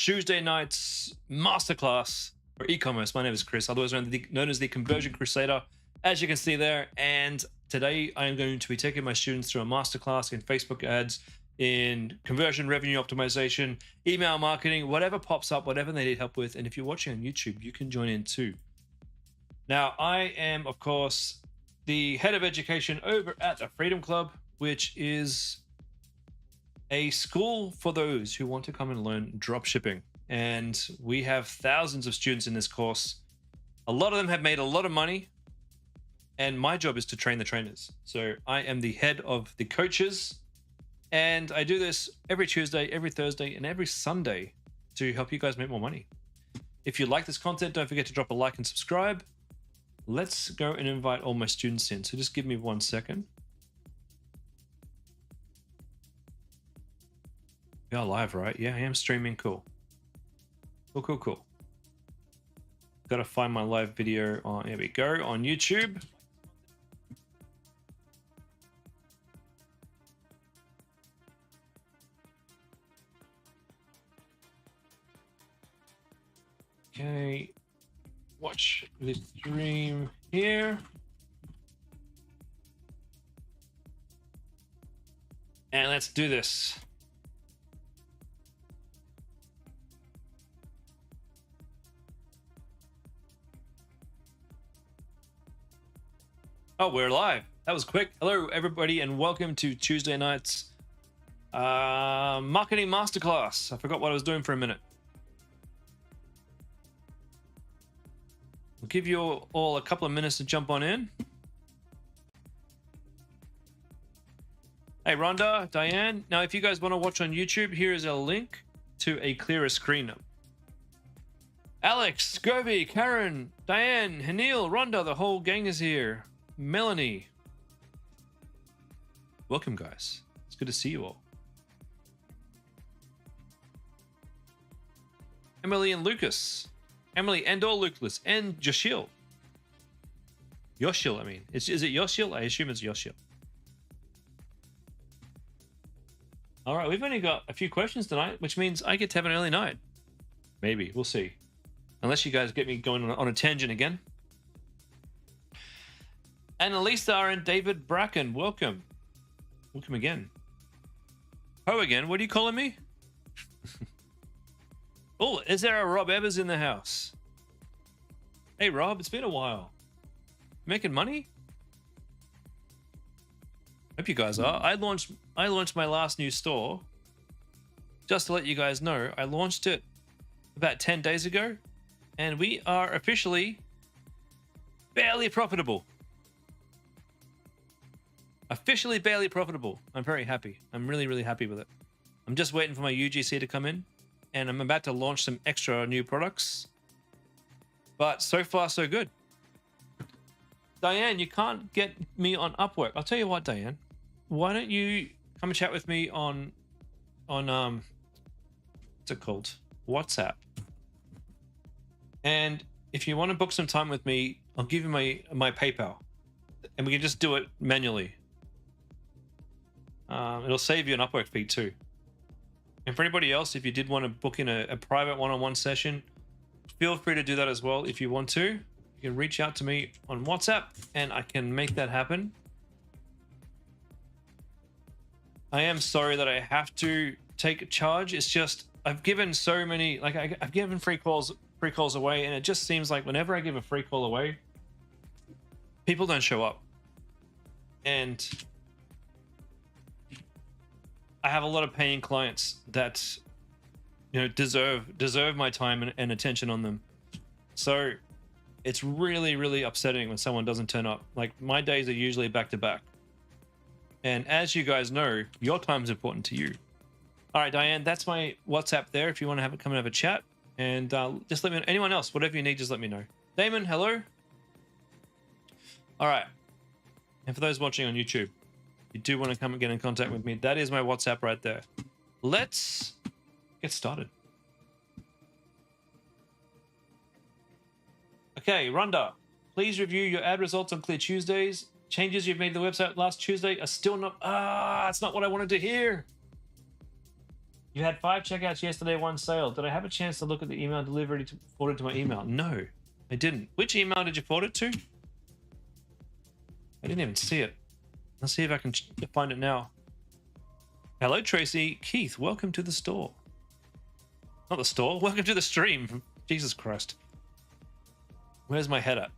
Tuesday night's masterclass for e-commerce. My name is Chris, otherwise known as the Conversion Crusader, as you can see there. And today I am going to be taking my students through a masterclass in Facebook ads, in conversion revenue optimization, email marketing, whatever pops up, whatever they need help with. And if you're watching on YouTube, you can join in too. Now, I am, of course, the head of education over at the Freedom Club, which is a school for those who want to come and learn drop shipping. And we have thousands of students in this course. A lot of them have made a lot of money, and my job is to train the trainers. So I am the head of the coaches, and I do this every Tuesday, every Thursday, and every Sunday to help you guys make more money. If you like this content, don't forget to drop a like and subscribe. Let's go and invite all my students in. So just give me 1 second. We are live, right? Yeah, I am streaming. Cool. Cool. Got to find my live video on, here we go, on YouTube. Okay, watch the stream here. And let's do this. Oh, we're live. That was quick. Hello, everybody, and welcome to Tuesday night's marketing masterclass. I forgot what I was doing for a minute. I'll give you all a couple of minutes to jump on in. Hey, Rhonda, Diane. Now, if you guys want to watch on YouTube, here is a link to a clearer screen. Alex, Scurvy, Karen, Diane, Hanil, Rhonda, the whole gang is here. Melanie. Welcome, guys. It's good to see you all. Emily and Lucas. Emily and or Lucas and Yoshil. Yoshil, I mean. Is it Yoshil? I assume it's Yoshil. All right, we've only got a few questions tonight, which means I get to have an early night. Maybe, we'll see. Unless you guys get me going on a tangent again. And Elisa and David Bracken, welcome. Welcome again. Oh, again, what are you calling me? Oh, is there a Rob Evers in the house? Hey, Rob, it's been a while. Making money? Hope you guys are. I launched my last new store. Just to let you guys know, I launched it about 10 days ago, and we are officially barely profitable. Officially barely profitable. I'm very happy. I'm really happy with it. I'm just waiting for my UGC to come in, and I'm about to launch some extra new products. But so far, so good. Diane, you can't get me on Upwork. I'll tell you what, Diane. Why don't you come and chat with me on what's it called? WhatsApp. And if you want to book some time with me, I'll give you my PayPal, and we can just do it manually. It'll save you an Upwork fee too. And for anybody else, if you did want to book in a private one-on-one session, feel free to do that as well if you want to. You can reach out to me on WhatsApp and I can make that happen. I am sorry that I have to take a charge. It's just I've given so many, like I've given free calls away, and it just seems like whenever I give a free call away, people don't show up. And I have a lot of paying clients that, you know, deserve my time and attention on them. So it's really upsetting when someone doesn't turn up. Like, my days are usually back to back. And as you guys know, your time is important to you. All right, Diane, that's my WhatsApp there if you want to come and have a chat. And just let me know. Anyone else, whatever you need, just let me know. Damon, hello. All right. And for those watching on YouTube, you do want to come and get in contact with me, that is my WhatsApp right there. Let's get started. Okay, Rhonda, please review your ad results on Clear Tuesdays. Changes you've made to the website last Tuesday are still not... that's not what I wanted to hear. You had 5 checkouts yesterday, 1 sale. Did I have a chance to look at the email delivery forwarded to my email? No, I didn't. Which email did you forward it to? I didn't even see it. Let's see if I can find it now. Hello, Tracy. Keith, welcome to the store. Not the store. Welcome to the stream. Jesus Christ. Where's my head at?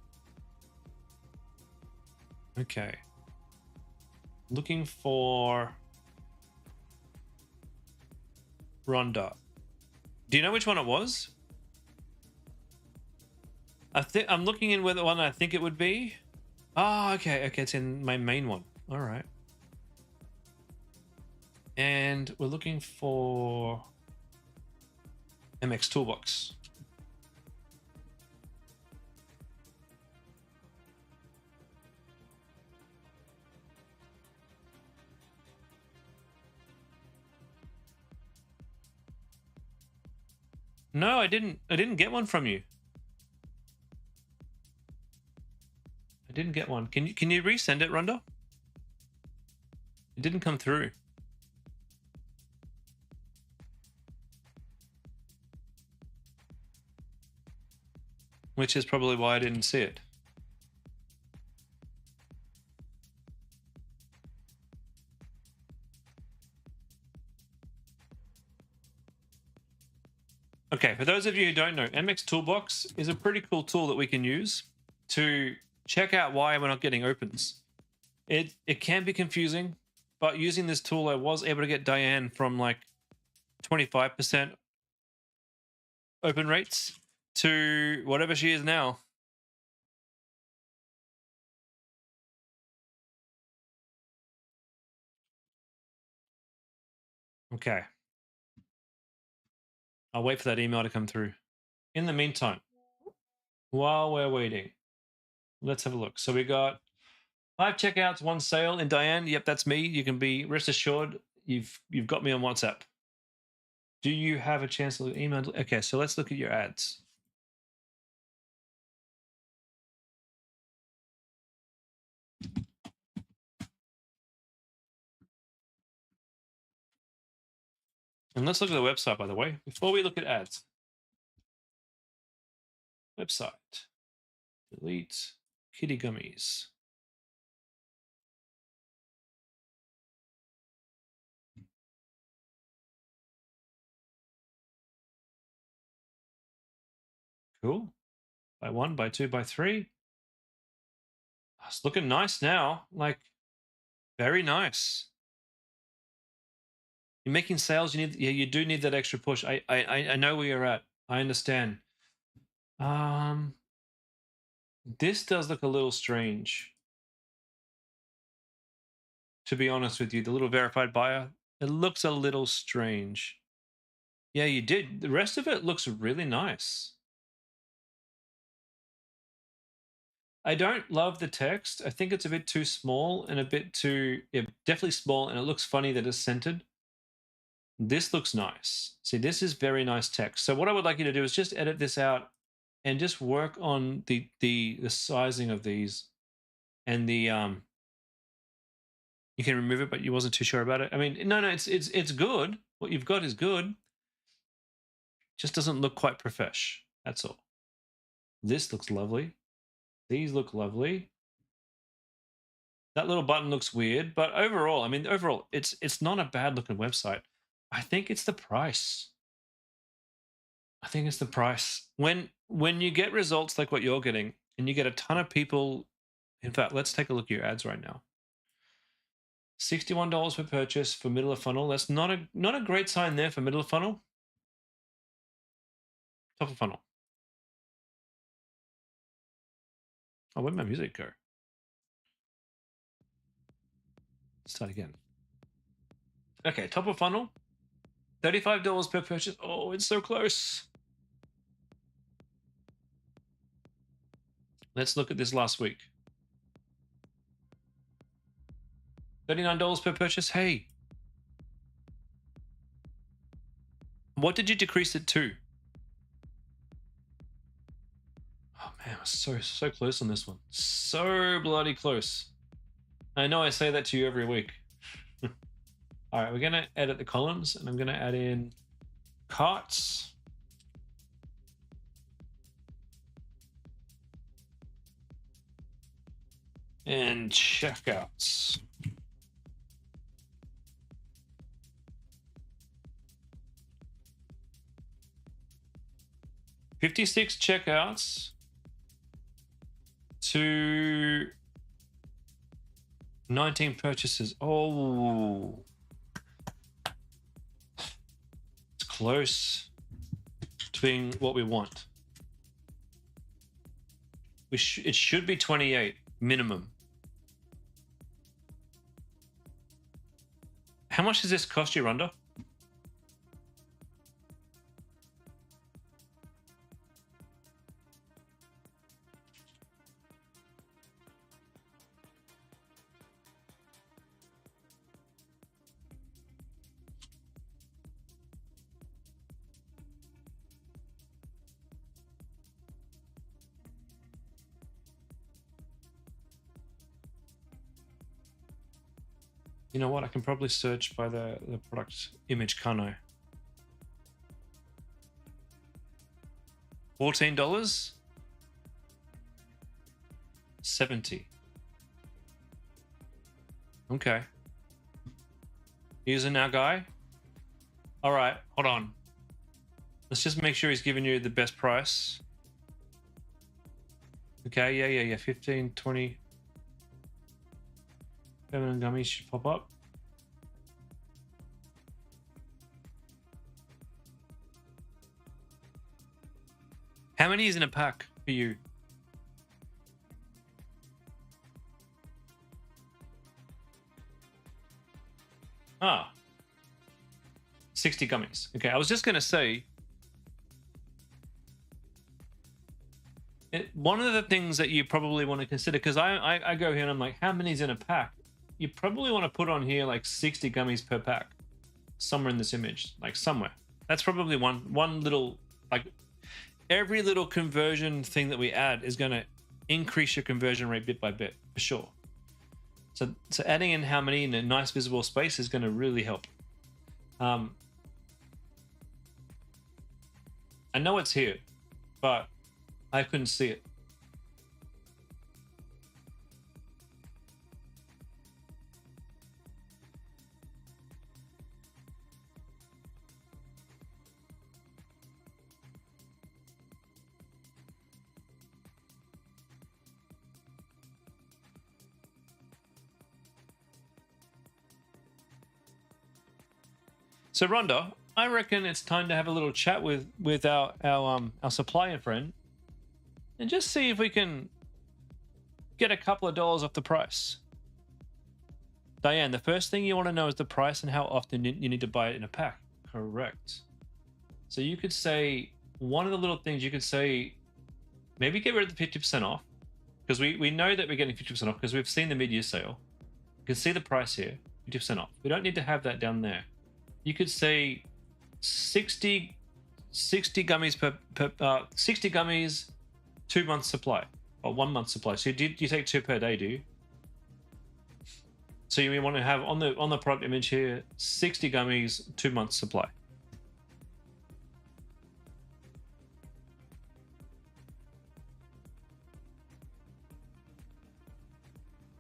Okay. Looking for Rhonda. Do you know which one it was? I'm looking in where the one I think it would be. Oh, okay. Okay, it's in my main one. All right. And we're looking for MX Toolbox. No, I didn't get one from you. I didn't get one. Can you resend it, Rhonda? It didn't come through. Which is probably why I didn't see it. Okay, for those of you who don't know, MX Toolbox is a pretty cool tool that we can use to check out why we're not getting opens. It can be confusing, but using this tool, I was able to get Diane from like 25% open rates to whatever she is now. Okay. I'll wait for that email to come through. In the meantime, while we're waiting, let's have a look. So we got 5 checkouts, 1 sale. And Diane, yep, that's me. You can be rest assured you've got me on WhatsApp. Do you have a chance to look at email? Okay, so let's look at your ads. And let's look at the website, by the way, before we look at ads. Website. Delete kitty gummies. Cool. Buy 1, buy 2, buy 3. It's looking nice now. Like, very nice. You're making sales. You do need that extra push. I know where you're at. I understand. This does look a little strange. To be honest with you, the little verified buyer, it looks a little strange. Yeah, you did. The rest of it looks really nice. I don't love the text. I think it's a bit too small and a bit too, yeah, definitely small, and it looks funny that it's centered. This looks nice. See, this is very nice text. So what I would like you to do is just edit this out and just work on the sizing of these and the you can remove it, but you wasn't too sure about it. I mean, no, it's good. What you've got is good. Just doesn't look quite profesh. That's all. This looks lovely. These look lovely. That little button looks weird, but overall, I mean, overall, it's not a bad looking website. I think it's the price. I think it's the price. When you get results like what you're getting, and you get a ton of people, in fact, let's take a look at your ads right now. $61 per purchase for middle of funnel. That's not a great sign there for middle of funnel. Top of funnel. Oh, where'd my music go? Start again. Okay, top of funnel. $35 per purchase. Oh, it's so close. Let's look at this last week. $39 per purchase. Hey. What did you decrease it to? Oh man, I was so close on this one. So bloody close. I know I say that to you every week. All right, we're going to edit the columns, and I'm going to add in carts. And checkouts. $56 checkouts to 19 purchases. Oh, it's close to being what we want. It should be 28 minimum. How much does this cost you, Rhonda? You know what? I can probably search by the product image, can't I? $14? 70. Okay. User now guy. All right, hold on. Let's just make sure he's giving you the best price. Okay, yeah. 15, 20. Feminine gummies should pop up. How many is in a pack for you? Ah, 60 gummies. Okay, I was just going to say, one of the things that you probably want to consider, because I go here and I'm like, how many is in a pack? You probably want to put on here like 60 gummies per pack, somewhere in this image, like somewhere. That's probably one little, like every little conversion thing that we add is going to increase your conversion rate bit by bit, for sure. So adding in how many in a nice visible space is going to really help. I know it's here, but I couldn't see it. So Rhonda, I reckon it's time to have a little chat with our supplier friend, and just see if we can get a couple of dollars off the price. Diane, the first thing you want to know is the price and how often you need to buy it in a pack. Correct. So you could say, one of the little things you could say, maybe get rid of the 50% off, because we know that we're getting 50% off because we've seen the mid-year sale. You can see the price here, 50% off. We don't need to have that down there. You could say 60 gummies per 60 gummies, 2 months supply, or 1 month supply. So you take 2 per day, do you? So you want to have on the product image here 60 gummies, 2 months supply.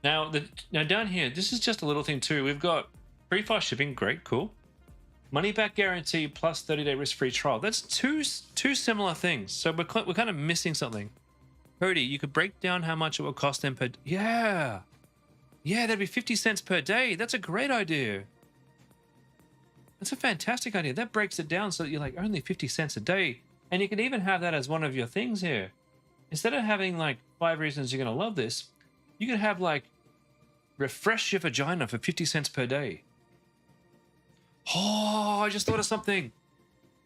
Now down here, this is just a little thing too. We've got free fast shipping, great, cool. Money back guarantee plus 30-day risk-free trial. That's two similar things. So we're kind of missing something. Cody, you could break down how much it will cost them per. Yeah, that'd be 50 cents per day. That's a great idea. That's a fantastic idea. That breaks it down so that you're like only 50 cents a day, and you can even have that as one of your things here. Instead of having like 5 reasons you're gonna love this, you can have like refresh your vagina for 50 cents per day. Oh, I just thought of something.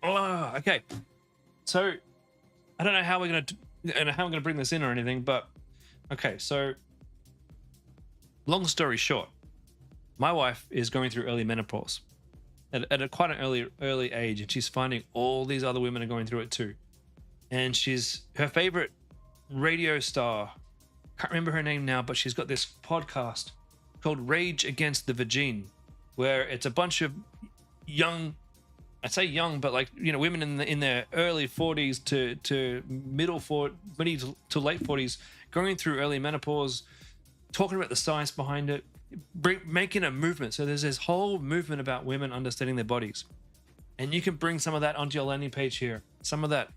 Oh, okay. So I don't know how I'm gonna bring this in or anything, but okay. So long story short, my wife is going through early menopause at quite an early age, and she's finding all these other women are going through it too. And her favorite radio star, can't remember her name now, but she's got this podcast called Rage Against the Vagine, where it's a bunch of young, I say young, but like, you know, women in their early 40s to middle to late 40s, going through early menopause, talking about the science behind it, making a movement. So there's this whole movement about women understanding their bodies, and you can bring some of that onto your landing page here. Some of that,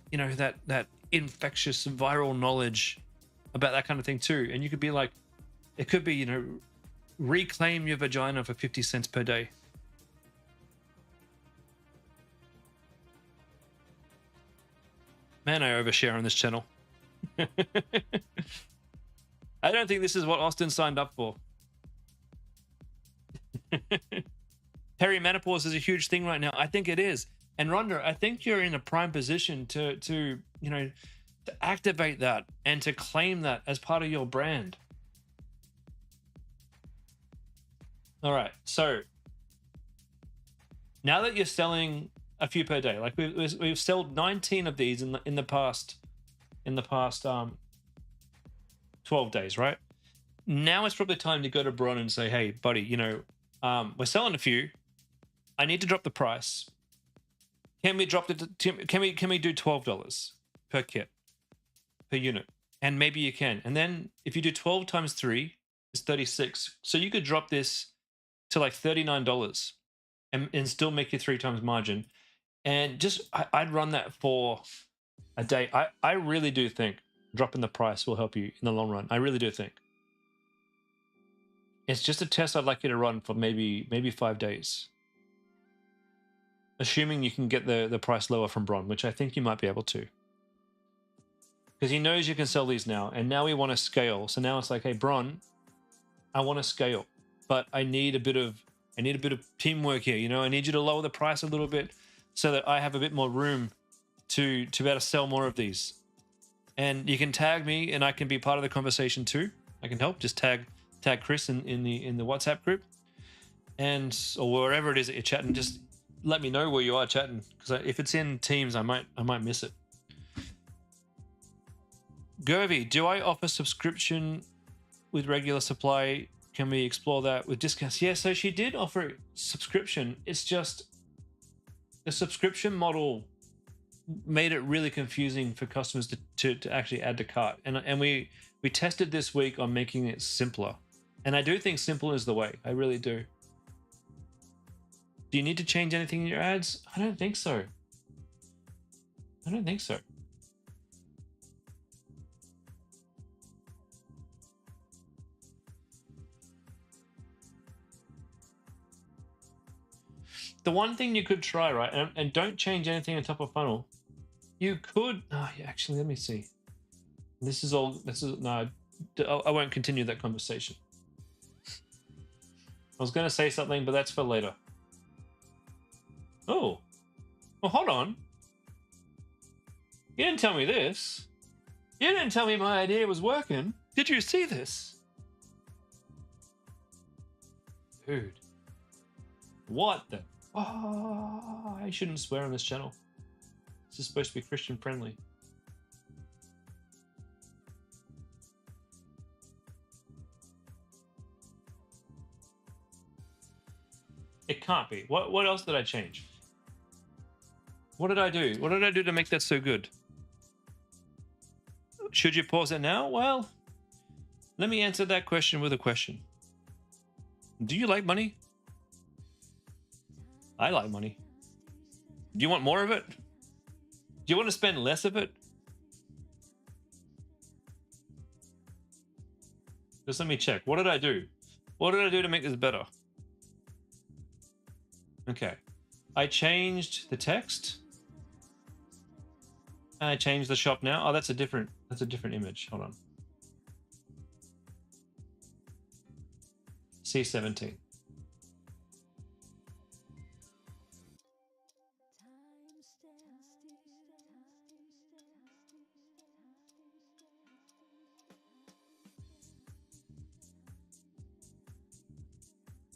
you know, that infectious viral knowledge about that kind of thing too. And you could be like, it could be, you know, reclaim your vagina for 50 cents per day. Man, I overshare on this channel. I don't think this is what Austin signed up for. Perimenopause is a huge thing right now. I think it is. And Rhonda, I think you're in a prime position to you know, to activate that and to claim that as part of your brand. All right. So now that you're selling a few per day, like we've sold 19 of these in the past 12 days, right? Now it's probably time to go to Bron and say, hey, buddy, you know, we're selling a few. I need to drop the price. Can we drop it? Can we do $12 per kit, per unit? And maybe you can. And then if you do 12 times 3, it's 36. So you could drop this to like $39 and still make your 3 times margin. And just I'd run that for a day. I really do think dropping the price will help you in the long run. I really do think. It's just a test I'd like you to run for maybe 5 days. Assuming you can get the price lower from Bron, which I think you might be able to. Because he knows you can sell these now, and now we want to scale. So now it's like, hey, Bron, I want to scale, but I need a bit of teamwork here. You know, I need you to lower the price a little bit so that I have a bit more room to be able to sell more of these. And you can tag me, and I can be part of the conversation too. I can help. Just tag Chris in the WhatsApp group, and or wherever it is that you're chatting. Just let me know where you are chatting, because if it's in Teams, I might miss it. Gervy, do I offer subscription with regular supply? Can we explore that with discounts? Yeah, so she did offer subscription. It's just the subscription model made it really confusing for customers to actually add to cart. And we tested this week on making it simpler. And I do think simple is the way. I really do. Do you need to change anything in your ads? I don't think so. I don't think so. The one thing you could try, right, and don't change anything on top of funnel. You could, oh, yeah, actually, let me see. No, I won't continue that conversation. I was going to say something, but that's for later. Oh, well, hold on. You didn't tell me this. You didn't tell me my idea was working. Did you see this? Dude. What the? Oh, I shouldn't swear on this channel. This is supposed to be Christian friendly. It can't be. What else did I change? What did I do? What did I do to make that so good? Should you pause it now? Well, let me answer that question with a question. Do you like money? I like money. Do you want more of it? Do you want to spend less of it? Just let me check. What did I do? What did I do to make this better? Okay. I changed the text. And I changed the shop now. Oh, that's a different image. Hold on. C17.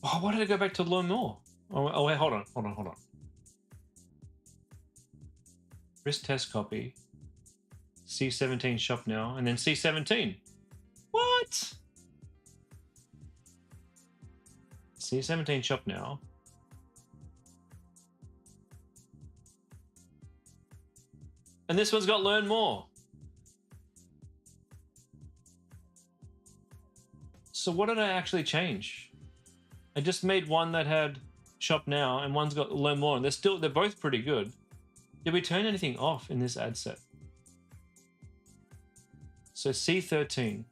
Oh, why did I go back to learn more? Oh wait, hold on. Risk test copy. C17 shop now, and then C17. What? C17 shop now. And this one's got learn more. So what did I actually change? I just made one that had shop now and one's got learn more, and they're both pretty good. Did we turn anything off in this ad set? So C13.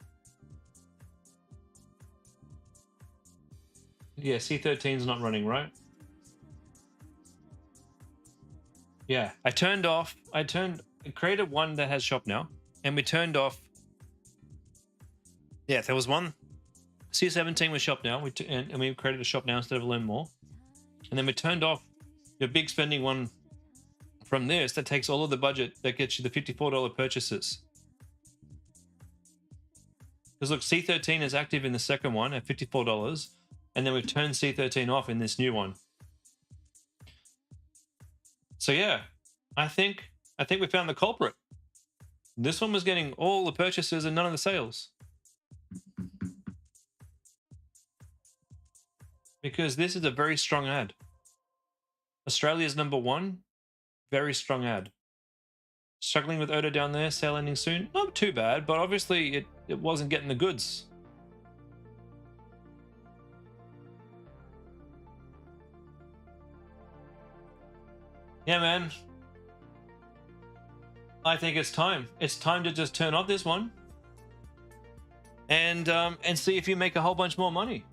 Yeah, C13 is not running, right? Yeah, I created one that has shop now, and we turned off. Yeah, there was one. C17 was shop now, and we created a shop now instead of learn more. And then we turned off the big spending one from this that takes all of the budget that gets you the $54 purchases. Because look, C13 is active in the second one at $54, and then we've turned C13 off in this new one. So yeah, I think we found the culprit. This one was getting all the purchases and none of the sales. Because this is a very strong ad. Australia's #1, very strong ad. Struggling with odor down there, sale ending soon. Not too bad, but obviously it wasn't getting the goods. Yeah, man. I think it's time. It's time to just turn off this one and see if you make a whole bunch more money.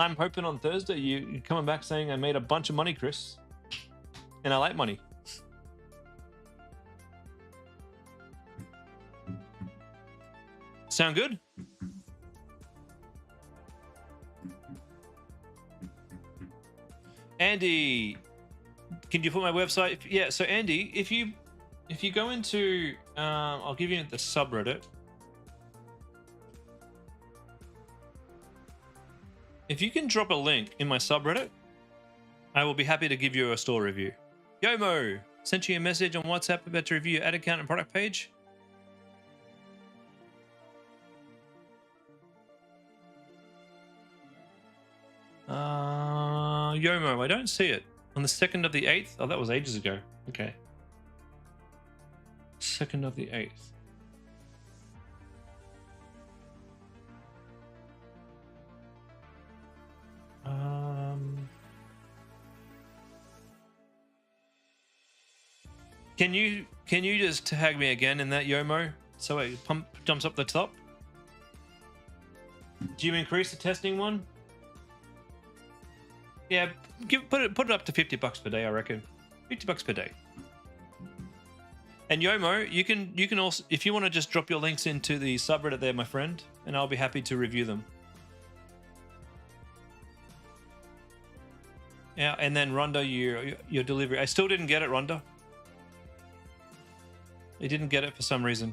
I'm hoping on Thursday you're coming back saying I made a bunch of money, Chris. And I like money. Sound good? Andy, can you put my website? Yeah, so Andy, if you go into, I'll give you the subreddit. If you can drop a link in my subreddit, I will be happy to give you a store review. Yomo, sent you a message on WhatsApp about to review your ad account and product page. Yomo, I don't see it. On the 2nd of the 8th? Oh, that was ages ago. Okay. 2nd of the 8th. Can you just tag me again in that, Yomo, so it jumps up the top? Do you increase the testing one? Yeah, put it up to $50 per day, I reckon. $50 per day. And Yomo, you can also, if you want to just drop your links into the subreddit there, my friend, and I'll be happy to review them. Yeah, and then Rhonda, your delivery. I still didn't get it, Rhonda. I didn't get it for some reason.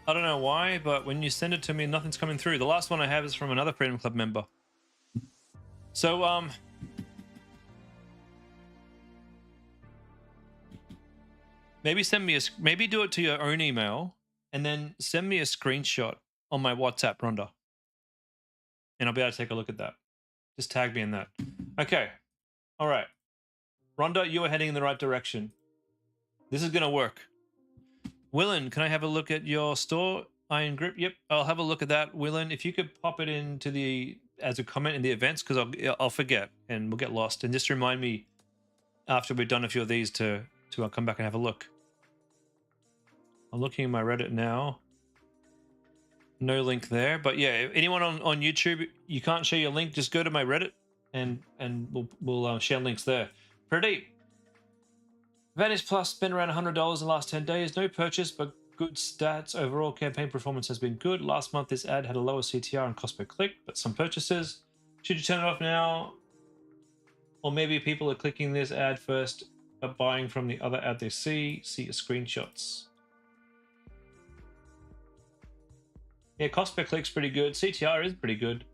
I don't know why, but when you send it to me, nothing's coming through. The last one I have is from another Freedom Club member. So, maybe do it to your own email and then send me a screenshot on my WhatsApp, Rhonda. And I'll be able to take a look at that. Just tag me in that. Okay. All right. Rhonda, you are heading in the right direction. This is going to work. Willen, can I have a look at your store? Iron Grip. Yep, I'll have a look at that. Willen, if you could pop it into as a comment in the events, because I'll forget and we'll get lost. And just remind me after we've done a few of these to come back and have a look. I'm looking at my Reddit now. No link there, but yeah, anyone on YouTube, you can't share your link. Just go to my Reddit and we'll share links there. Pretty. Vanish Plus spent around $100 in the last 10 days. No purchase, but good stats. Overall campaign performance has been good. Last month, this ad had a lower CTR and cost per click, but some purchases. Should you turn it off now? Or maybe people are clicking this ad first, but buying from the other ad they see. See your screenshots. Yeah, cost per click's pretty good. CTR is pretty good.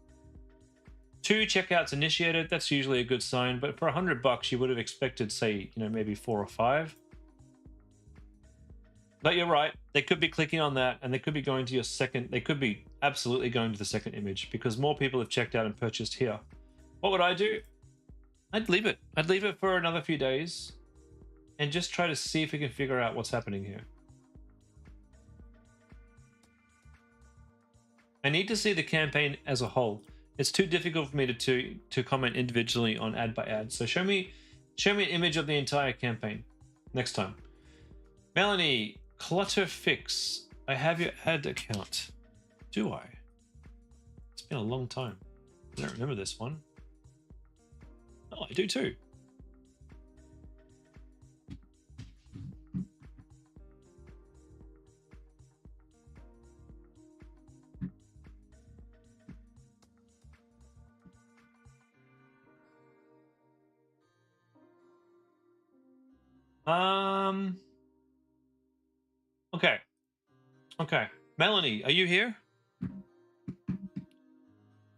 2 checkouts initiated, that's usually a good sign, but for $100 you would have expected, say, maybe 4 or 5. But you're right, they could be clicking on that and they could be going to your second, they could be absolutely going to the second image because more people have checked out and purchased here. What would I do? I'd leave it. I'd leave it for another few days and just try to see if we can figure out what's happening here. I need to see the campaign as a whole. It's too difficult for me to comment individually on ad by ad. So show me an image of the entire campaign next time. Melanie, Clutter Fix. I have your ad account. Do I? It's been a long time. I don't remember this one. Oh, I do too. Okay. Melanie, are you here?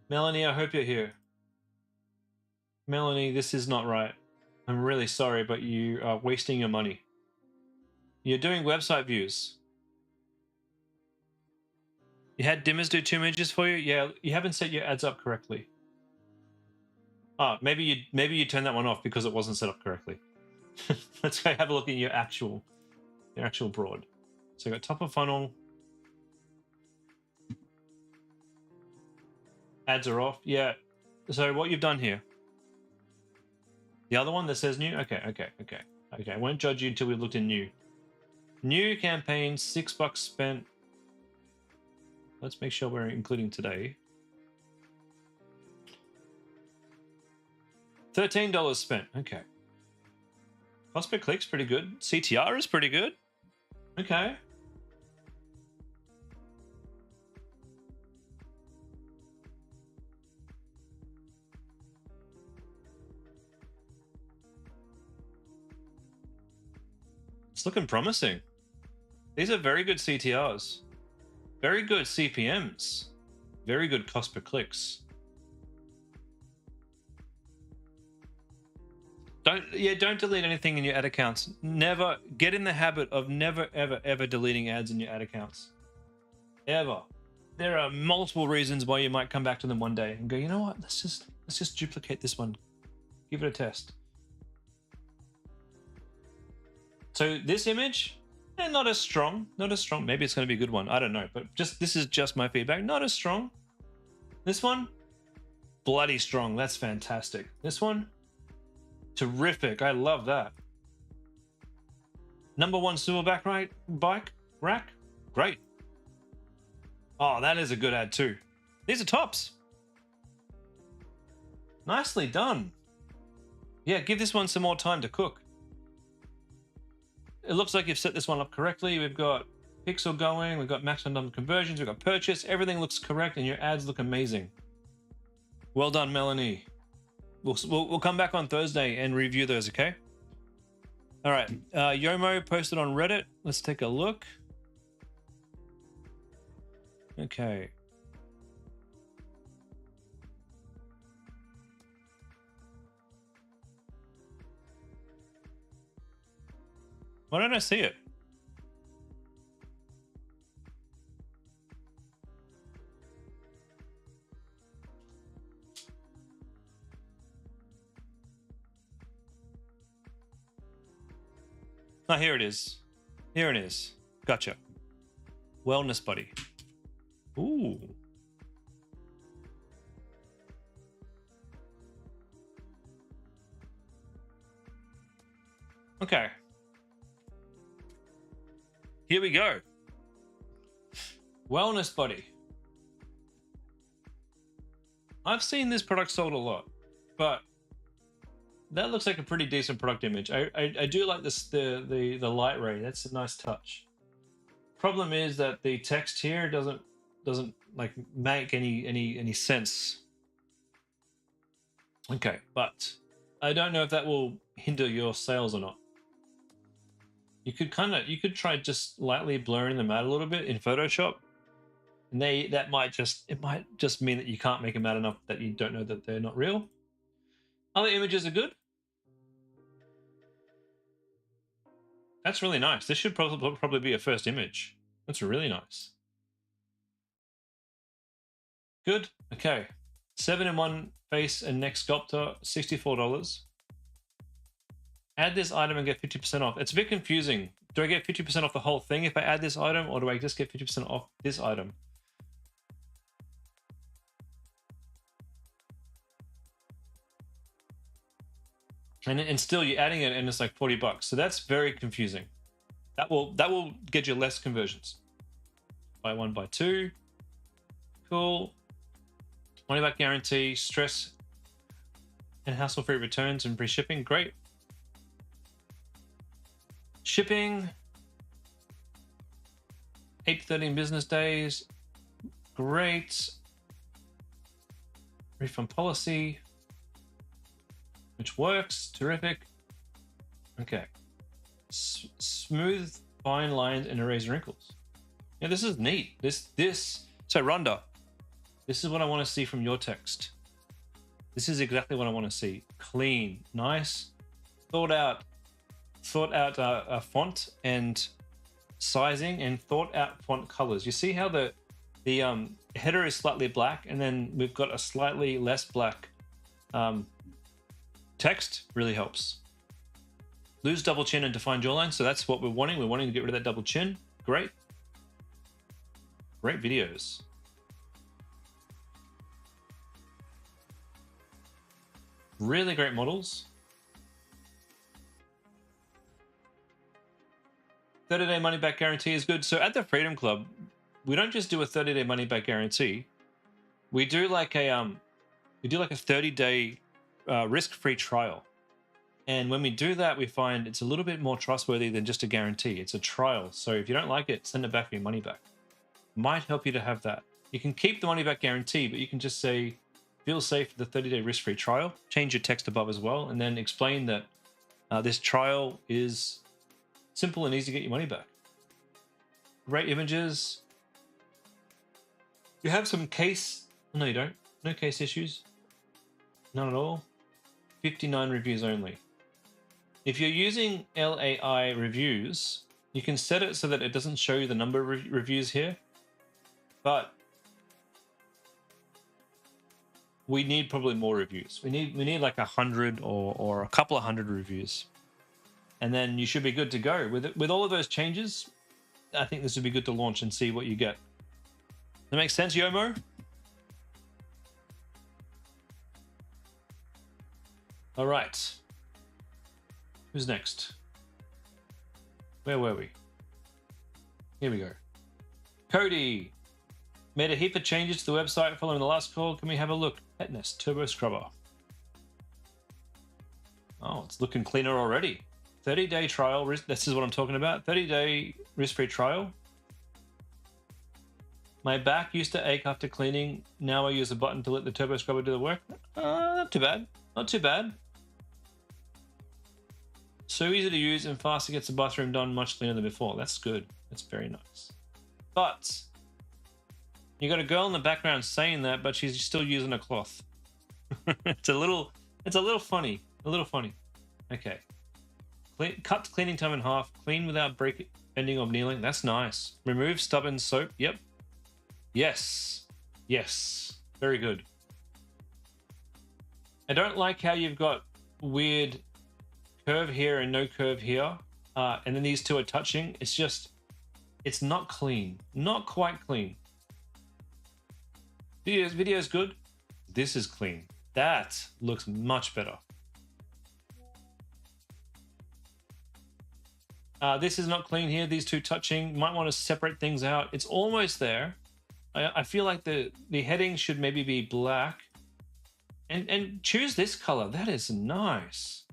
Melanie, I hope you're here. Melanie, this is not right. I'm really sorry, but you are wasting your money. You're doing website views. You had dimmers do 2 images for you? Yeah, you haven't set your ads up correctly. Oh, maybe you turned that one off because it wasn't set up correctly. Let's go have a look at your actual broad. So you got top of funnel. Ads are off. Yeah. So what you've done here. The other one that says new? Okay. I won't judge you until we've looked in new. New campaign, $6 spent. Let's make sure we're including today. $13 spent. Okay. Cost per click's pretty good. CTR is pretty good. Okay. It's looking promising. These are very good CTRs. Very good CPMs. Very good cost per clicks. Don't delete anything in your ad accounts. Never get in the habit of never ever deleting ads in your ad accounts. Ever. There are multiple reasons why you might come back to them one day and go, you know what? Let's just duplicate this one. Give it a test. So this image, not as strong. Not as strong. Maybe it's going to be a good one. I don't know. But this is just my feedback. Not as strong. This one, bloody strong. That's fantastic. This one, terrific. I love that. #1 silverback bike rack. Great. Oh, that is a good ad too. These are tops. Nicely done. Yeah, give this one some more time to cook. It looks like you've set this one up correctly. We've got pixel going. We've got maximum number of conversions. We've got purchase. Everything looks correct and your ads look amazing. Well done, Melanie. We'll come back on Thursday and review those, okay? All right. Yomo posted on Reddit. Let's take a look. Okay. Why don't I see it? Oh, here it is. Here it is. Gotcha. Wellness Buddy. Ooh. Okay. Here we go. Wellness Buddy. I've seen this product sold a lot, but that looks like a pretty decent product image. I do like this the light ray. That's a nice touch. Problem is that the text here doesn't like make any sense. Okay, but I don't know if that will hinder your sales or not. You could try just lightly blurring them out a little bit in Photoshop And that might just mean that you can't make them out enough that you don't know that they're not real. Other images are good. That's really nice. This should probably be a first image. That's really nice. Good. Okay. 7-in-1 face and neck sculptor, $64. Add this item and get 50% off. It's a bit confusing. Do I get 50% off the whole thing if I add this item, or do I just get 50% off this item? And still you're adding it and it's like $40. So that's very confusing. That will get you less conversions. Buy one, buy two. Cool. Money back guarantee, stress and hassle-free returns and free shipping. Great. Shipping 8 to 13 business days. Great. Refund policy, which works. Terrific. Okay. Smooth fine lines and erase wrinkles. Yeah, this is neat. So Rhonda, this is what I want to see from your text. This is exactly what I want to see. Clean, nice, thought out font and sizing, and thought out font colors. You see how the header is slightly black, and then we've got a slightly less black text. Really helps. Lose double chin and define jawline. So that's what we're wanting. We're wanting to get rid of that double chin. Great. Great videos. Really great models. 30-day money back guarantee is good. So at the Freedom Club, we don't just do a 30-day money back guarantee. We do like a 30-day risk-free trial. And when we do that, we find it's a little bit more trustworthy than just a guarantee. It's a trial. So if you don't like it, send it back for your money back. Might help you to have that. You can keep the money back guarantee, but you can just say, feel safe for the 30-day risk-free trial. Change your text above as well, and then explain that this trial is simple and easy to get your money back. Great images. You have some case... No, you don't. No case issues. None at all. 59 reviews only. If you're using LAI reviews, you can set it so that it doesn't show you the number of reviews here. But we need probably more reviews. We need like 100 or a couple of 100 reviews. And then you should be good to go. With all of those changes, I think this would be good to launch and see what you get. That makes sense, Yomo? All right. Who's next? Where were we? Here we go. Cody made a heap of changes to the website following the last call. Can we have a look? Pet Nest Turbo Scrubber. Oh, it's looking cleaner already. 30-day trial. This is what I'm talking about. 30-day risk-free trial. My back used to ache after cleaning. Now I use a button to let the Turbo Scrubber do the work. Not too bad. Not too bad. So easy to use and faster, gets the bathroom done much cleaner than before. That's good. That's very nice. But you got a girl in the background saying that, but she's still using a cloth. It's a little funny. A little funny. Okay. Cut cleaning time in half. Clean without bending or kneeling. That's nice. Remove stubborn soap. Yep. Yes. Yes. Very good. I don't like how you've got weird curve here and no curve here. And then these two are touching. It's not clean. Not quite clean. Video's good. This is clean. That looks much better. This is not clean here. These two touching. Might want to separate things out. It's almost there. I feel like the heading should maybe be black. And choose this color. That is nice.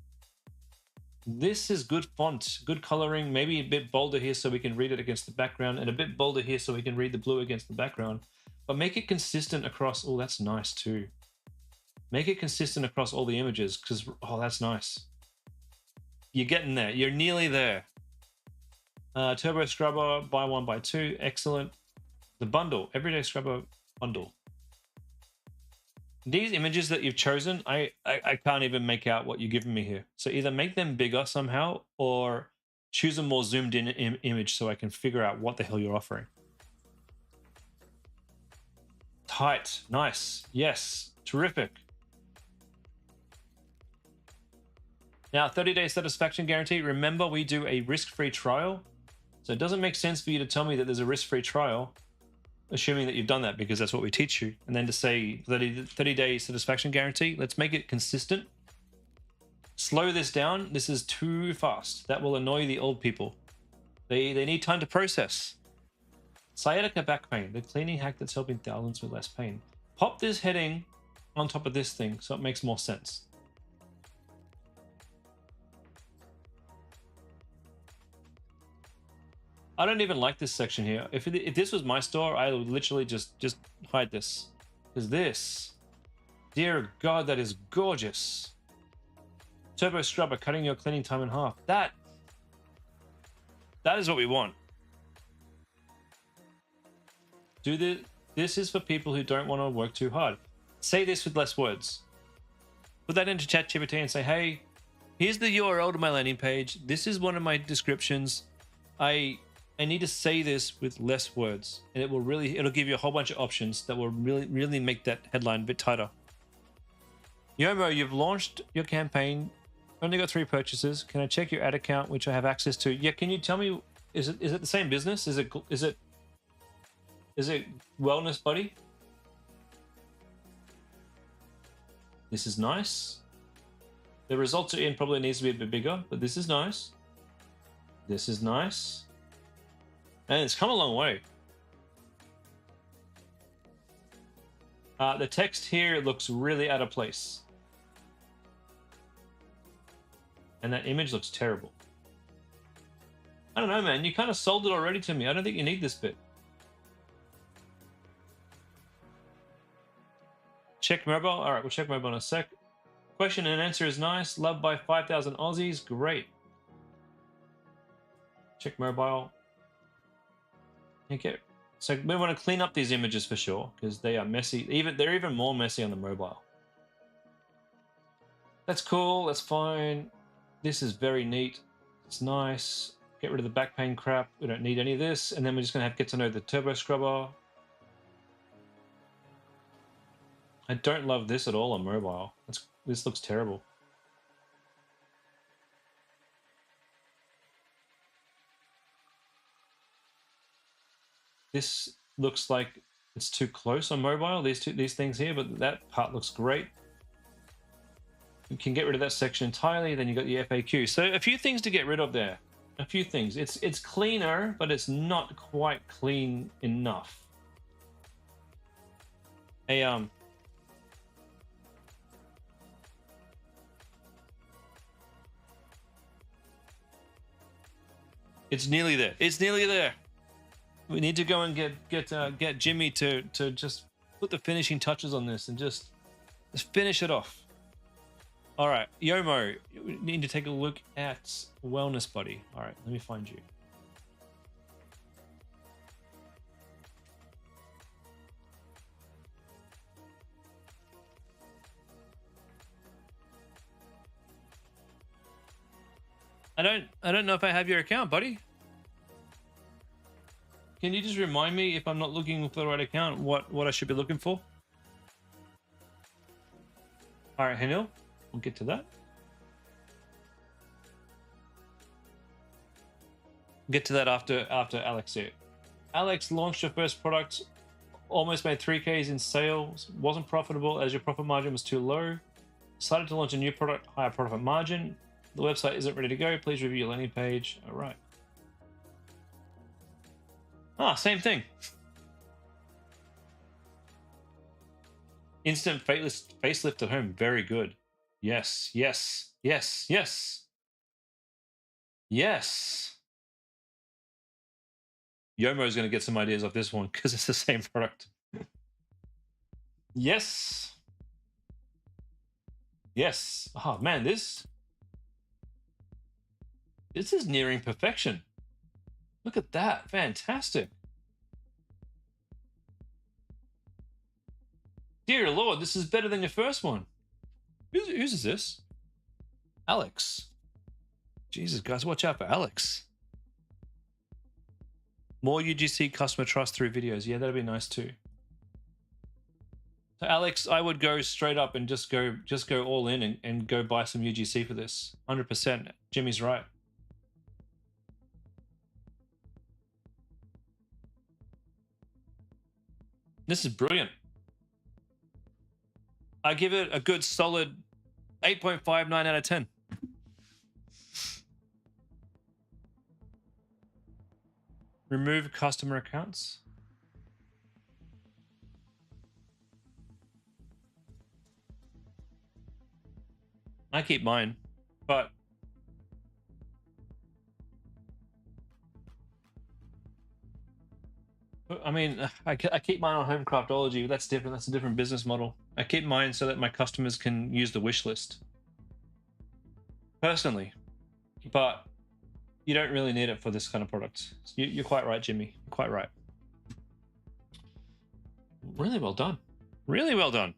This is good font, good coloring. Maybe a bit bolder here so we can read it against the background, and a bit bolder here so we can read the blue against the background. But make it consistent across. Oh, that's nice too. Make it consistent across all the images, because, oh, that's nice. You're getting there. You're nearly there. Turbo Scrubber, buy one, buy two. Excellent. The bundle, everyday scrubber bundle. These images that you've chosen, I can't even make out what you're giving me here. So either make them bigger somehow or choose a more zoomed in image so I can figure out what the hell you're offering. Tight, nice, yes, terrific. Now, 30-day satisfaction guarantee. Remember, we do a risk-free trial. So it doesn't make sense for you to tell me that there's a risk-free trial, assuming that you've done that, because that's what we teach you. And then to say 30-day satisfaction guarantee, let's make it consistent. Slow this down. This is too fast. That will annoy the old people. They need time to process. Sciatica back pain, the cleaning hack that's helping thousands with less pain. Pop this heading on top of this thing so it makes more sense. I don't even like this section here. If this was my store, I would literally just hide this. Because this, dear God, that is gorgeous. Turbo scrubber, cutting your cleaning time in half. That is what we want. Do this. This is for people who don't want to work too hard. Say this with less words. Put that into ChatGPT and say, hey, here's the URL to my landing page. This is one of my descriptions. I need to say this with less words, and it'll give you a whole bunch of options that will really make that headline a bit tighter. Yomo, you've launched your campaign. Only got 3 purchases. Can I check your ad account, which I have access to? Yeah, can you tell me, is it the same business? Is it Wellness Buddy? This is nice. The results are in, probably needs to be a bit bigger, but this is nice. This is nice. And it's come a long way. The text here looks really out of place. And that image looks terrible. I don't know, man. You kind of sold it already to me. I don't think you need this bit. Check mobile. All right, we'll check mobile in a sec. Question and answer is nice. Loved by 5,000 Aussies. Great. Check mobile. Okay, so we want to clean up these images for sure because they are messy. They're even more messy on the mobile. That's cool. That's fine. This is very neat. It's nice. Get rid of the back pain crap. We don't need any of this. And then we're just going to get to know the turbo scrubber. I don't love this at all on mobile. This looks terrible. This looks like it's too close on mobile, these things here, but that part looks great. You can get rid of that section entirely, then you got the FAQ. So a few things to get rid of there. A few things. It's cleaner, but it's not quite clean enough. It's nearly there. It's nearly there. We need to go and get Jimmy to just put the finishing touches on this and just finish it off. All right, Yomo, we need to take a look at Wellness Buddy. All right, let me find you. I don't know if I have your account, buddy. Can you just remind me if I'm not looking for the right account, what I should be looking for? All right, Hanil, we'll get to that. Get to that after Alex here. Alex launched your first product, almost made 3Ks in sales, wasn't profitable as your profit margin was too low. Decided to launch a new product, higher profit margin. The website isn't ready to go. Please review your landing page. All right. Ah, same thing. Instant facelift at home. Very good. Yes, yes, yes, yes. Yes. Yomo's going to get some ideas off this one because it's the same product. Yes. Yes. Oh, man, this is nearing perfection. Look at that. Fantastic. Dear Lord, this is better than your first one. Whose is this? Alex. Jesus, guys, watch out for Alex. More UGC customer trust through videos. Yeah, that'd be nice too. So Alex, I would go straight up and just go all in and go buy some UGC for this. 100%. Jimmy's right. This is brilliant. I give it a good solid 8.59 out of 10. Remove customer accounts. I keep mine, but I mean, I keep mine on Homecraftology. That's different. That's a different business model. I keep mine so that my customers can use the wish list personally, but you don't really need it for this kind of product. You're quite right, Jimmy. You're quite right. Really well done. Really well done.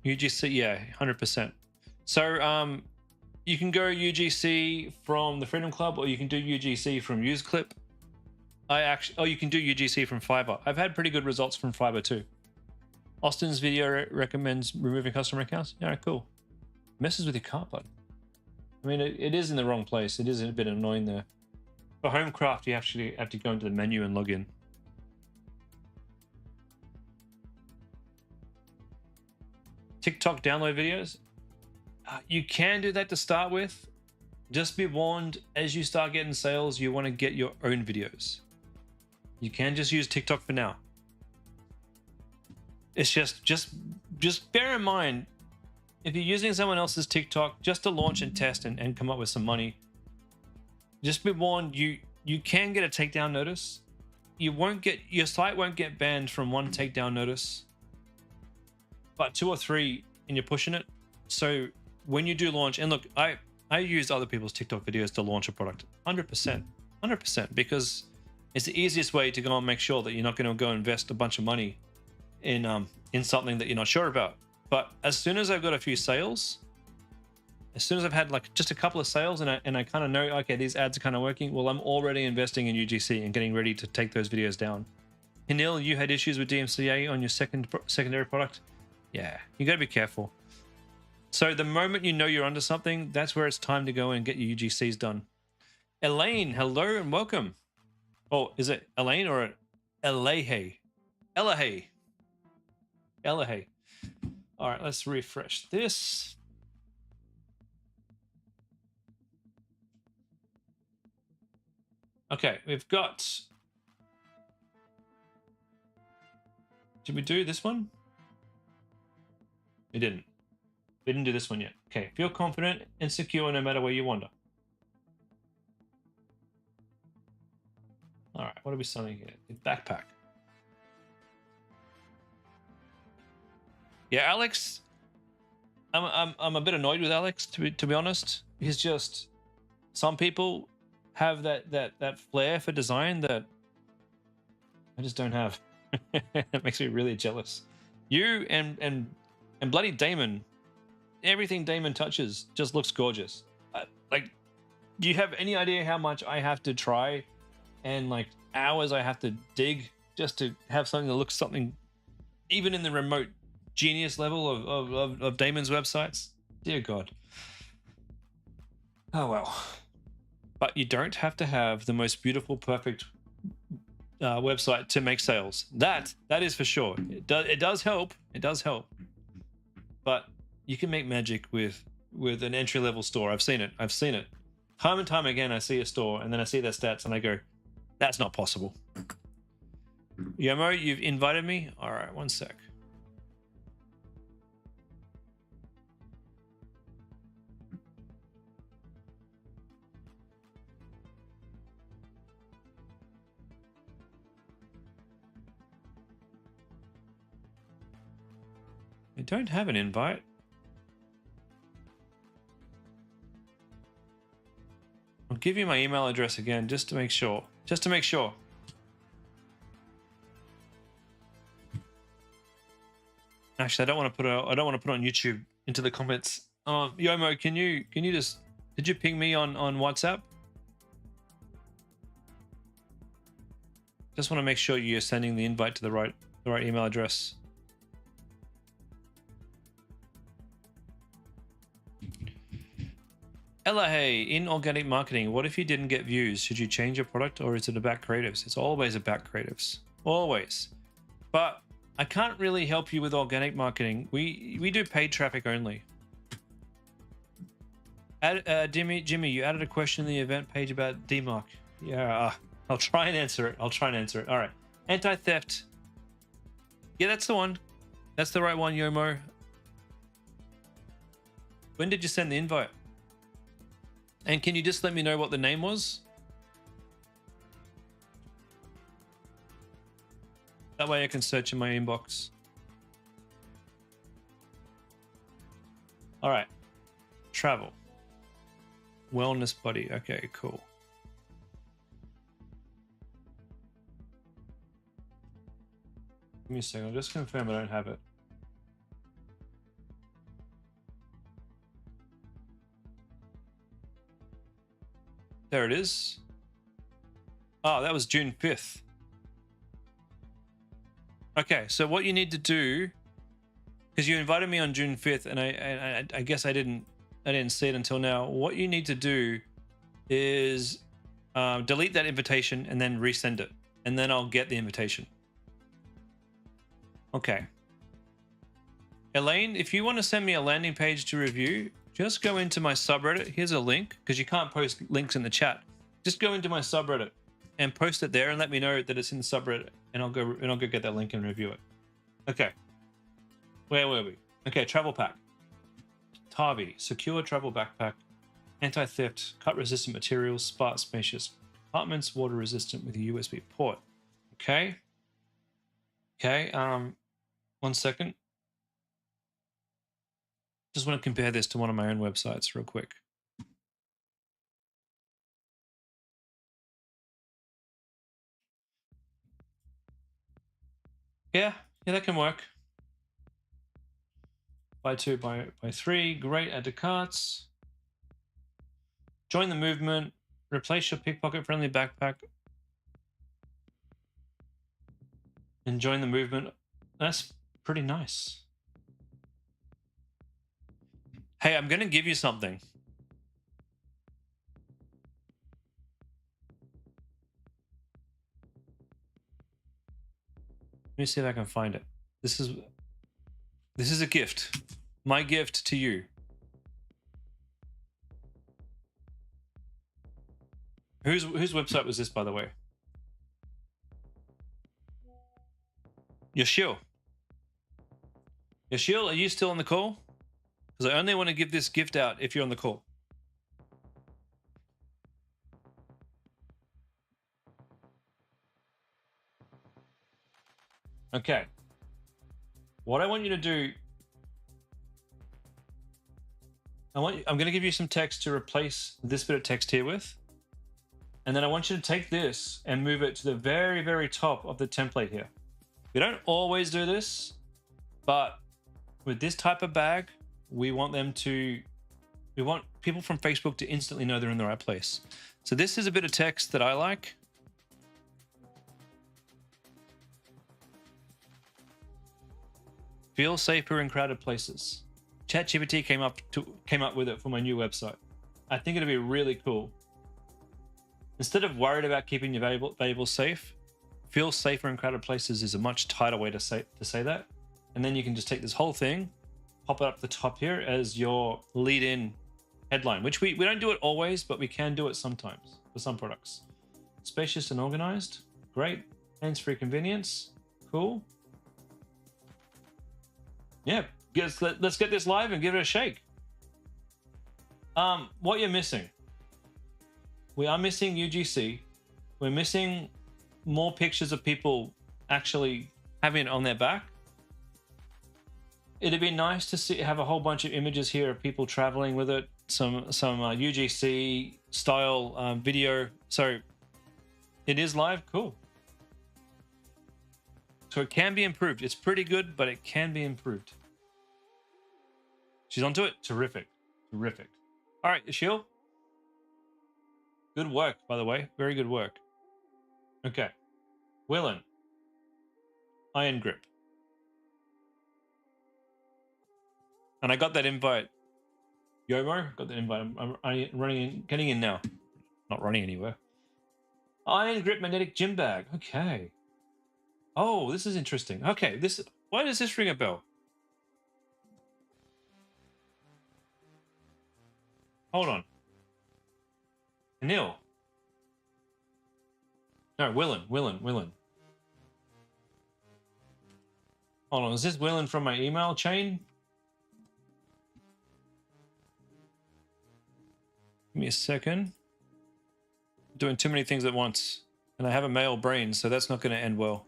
UGC, yeah, 100%. So you can go UGC from the Freedom Club, or you can do UGC from UseClip. You can do UGC from Fiverr. I've had pretty good results from Fiverr too. Austin's video recommends removing customer accounts. Yeah, cool. Messes with your cart button. I mean, it is in the wrong place. It is a bit annoying there. For Homecraft, you actually have to go into the menu and log in. TikTok download videos. You can do that to start with. Just be warned, as you start getting sales, you want to get your own videos. You can just use TikTok for now. It's just bear in mind, if you're using someone else's TikTok just to launch and test and come up with some money, just be warned, you can get a takedown notice. Your site won't get banned from one takedown notice, but 2 or 3, and you're pushing it. So when you do launch, and look, I use other people's TikTok videos to launch a product, 100%, because it's the easiest way to go and make sure that you're not going to go invest a bunch of money in something that you're not sure about. But as soon as I've got a few sales, as soon as I've had like just a couple of sales, and I kind of know, okay, these ads are kind of working, well, I'm already investing in UGC and getting ready to take those videos down. Hinil, you had issues with DMCA on your secondary product. Yeah, you got to be careful. So the moment you know you're onto something, that's where it's time to go and get your UGCs done. Elaine, hello and welcome. Oh, is it Elaine or Elahe? Elahe. Elahe. All right, let's refresh this. Okay, we've got... Did we do this one? We didn't. We didn't do this one yet. Okay, feel confident and secure no matter where you wander. All right, what are we selling here? The backpack. Yeah, Alex. I'm a bit annoyed with Alex, to be honest. He's just, some people have that flair for design that I just don't have. It makes me really jealous. You and bloody Damon. Everything Damon touches just looks gorgeous. Like, do you have any idea how much I have to try and like hours I have to dig just to have something that looks something even in the remote genius level of Damon's websites? Dear God. Oh well. But you don't have to have the most beautiful, perfect website to make sales. That is for sure. It does help. It does help. But you can make magic with an entry-level store. I've seen it. Time and time again, I see a store and then I see their stats and I go, that's not possible. Yomo, you've invited me? All right, one sec. I don't have an invite. I'll give you my email address again just to make sure. Actually, I don't want to put it on YouTube into the comments. Yomo, can you just, did you ping me on WhatsApp? Just want to make sure you're sending the invite to the right email address. Ella, hey, in organic marketing, what if you didn't get views? Should you change your product, or is it about creatives? It's always about creatives, always. But I can't really help you with organic marketing. We do paid traffic only. Jimmy, you added a question in the event page about DMARC. Yeah, I'll try and answer it. All right. Anti-theft. Yeah, that's the one. That's the right one, Yomo. When did you send the invite? And can you just let me know what the name was? That way I can search in my inbox. All right. Travel. Wellness buddy. Okay, cool. Give me a second. I'll just confirm I don't have it. There it is. Oh, that was June 5th. Okay, so what you need to do, because you invited me on June 5th, and I guess I didn't see it until now. What you need to do is delete that invitation and then resend it, and then I'll get the invitation. Okay. Elaine, if you want to send me a landing page to review, just go into my subreddit. Here's a link, because you can't post links in the chat. Just go into my subreddit and post it there and let me know that it's in the subreddit, and I'll go get that link and review it. Okay. Where were we? Okay, travel pack. Tavi, secure travel backpack, anti-theft, cut-resistant materials, smart, spacious compartments, water-resistant with a USB port. Okay. Okay. 1 second. Just want to compare this to one of my own websites real quick. Yeah, that can work. Buy 2, buy 3. Great, add to carts. Join the movement. Replace your pickpocket-friendly backpack. And join the movement. That's pretty nice. Hey, I'm going to give you something. Let me see if I can find it. This is a gift. My gift to you. Whose website was this, by the way? Yashil. Yashil, are you still on the call? Because I only want to give this gift out if you're on the call. Okay. What I want you to do, I'm going to give you some text to replace this bit of text here with. And then I want you to take this and move it to the very, very top of the template here. We don't always do this, but with this type of bag, we want people from Facebook to instantly know they're in the right place. So this is a bit of text that I like. Feel safer in crowded places. ChatGPT came up with it for my new website. I think it'd be really cool. Instead of worried about keeping your valuables safe, feel safer in crowded places is a much tighter way to say that. And then you can just take this whole thing, pop it up the top here as your lead-in headline, which we don't do it always, but we can do it sometimes for some products. Spacious and organized, great. Hands-free convenience, cool. Yeah, let's get this live and give it a shake. What you're missing. We are missing UGC. We're missing more pictures of people actually having it on their back. It'd be nice to have a whole bunch of images here of people traveling with it, some UGC style video. So it is live, cool. So it can be improved. It's pretty good, but it can be improved. She's onto it. Terrific. Terrific. All right, Ishil. Good work, by the way. Very good work. Okay. Willen. Iron grip. And I got that invite. Yomo, got that invite. I'm running in, getting in now. Not running anywhere. Iron grip magnetic gym bag. Okay. Oh, this is interesting. Okay, why does this ring a bell? Hold on. Neil. No, Willen. Hold on, is this Willen from my email chain? Give me a second. I'm doing too many things at once. And I have a male brain, so that's not going to end well.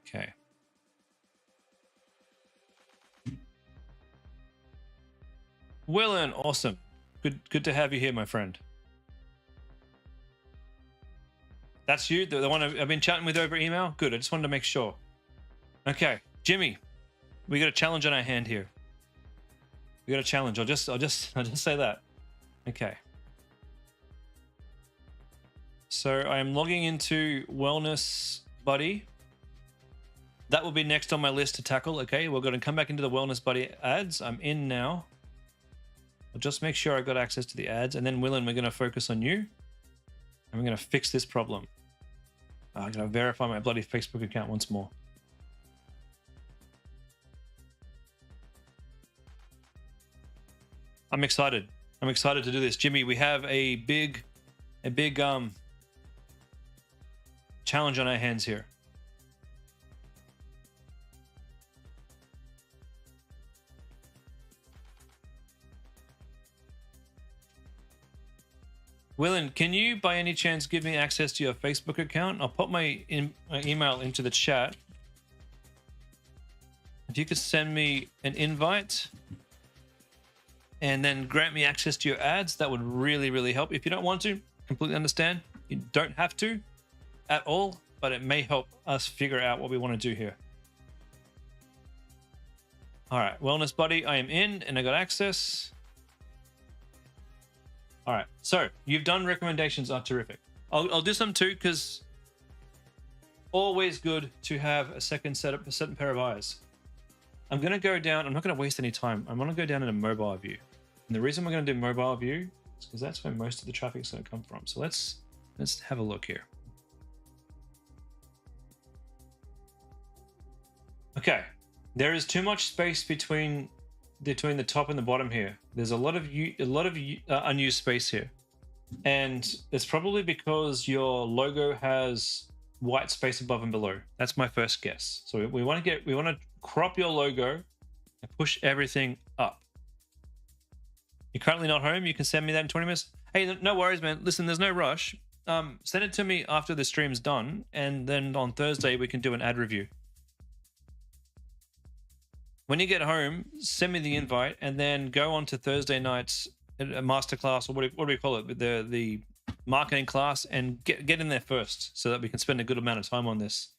Okay. Willen, awesome. Good to have you here, my friend. That's you, the one I've been chatting with over email? Good, I just wanted to make sure. Okay, Jimmy, we got a challenge on our hand here. We got a challenge. I'll just say that. Okay. So I am logging into Wellness Buddy. That will be next on my list to tackle. Okay, we're going to come back into the Wellness Buddy ads. I'm in now. I'll just make sure I got access to the ads, and then Willen, we're going to focus on you, and we're going to fix this problem. I'm going to verify my bloody Facebook account once more. I'm excited. I'm excited to do this. Jimmy, we have a big challenge on our hands here. Willen, can you by any chance give me access to your Facebook account? I'll put my email into the chat. If you could send me an invite and then grant me access to your ads, that would really, really help. If you don't want to, completely understand. You don't have to at all, but it may help us figure out what we want to do here. All right, Wellness Buddy, I am in and I got access. All right, so you've done recommendations are terrific. I'll do some too, because always good to have a second pair of eyes. I'm going to go down. I'm not going to waste any time. I'm going to go down into mobile view. And the reason we're going to do mobile view is because that's where most of the traffic is going to come from. So let's have a look here. Okay, there is too much space between the top and the bottom here. There's a lot of unused space here, and it's probably because your logo has white space above and below. That's my first guess. So we want to crop your logo and push everything up. You're currently not home. You can send me that in 20 minutes. Hey, no worries, man. Listen, there's no rush. Send it to me after the stream's done, and then on Thursday we can do an ad review. When you get home, send me the invite, and then go on to Thursday night's masterclass, or what do we call it? The marketing class, and get in there first so that we can spend a good amount of time on this.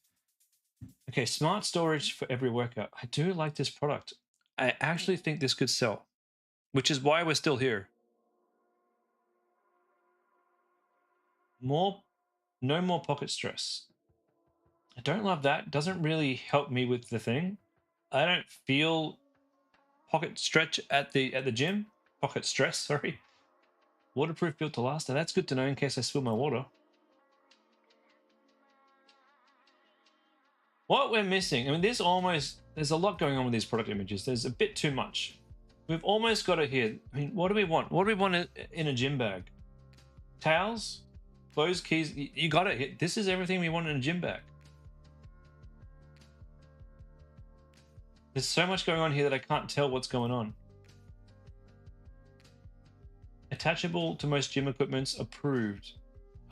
Okay, smart storage for every workout. I do like this product. I actually think this could sell, which is why we're still here. No more pocket stress. I don't love that. Doesn't really help me with the thing. I don't feel pocket stretch at the gym. Pocket stress, sorry. Waterproof, built to last. Now that's good to know in case I spill my water. What we're missing, I mean, there's a lot going on with these product images. There's a bit too much. We've almost got it here. I mean, what do we want? What do we want in a gym bag? Towels? Clothes, keys? You got it. This is everything we want in a gym bag. There's so much going on here that I can't tell what's going on. Attachable to most gym equipments, approved.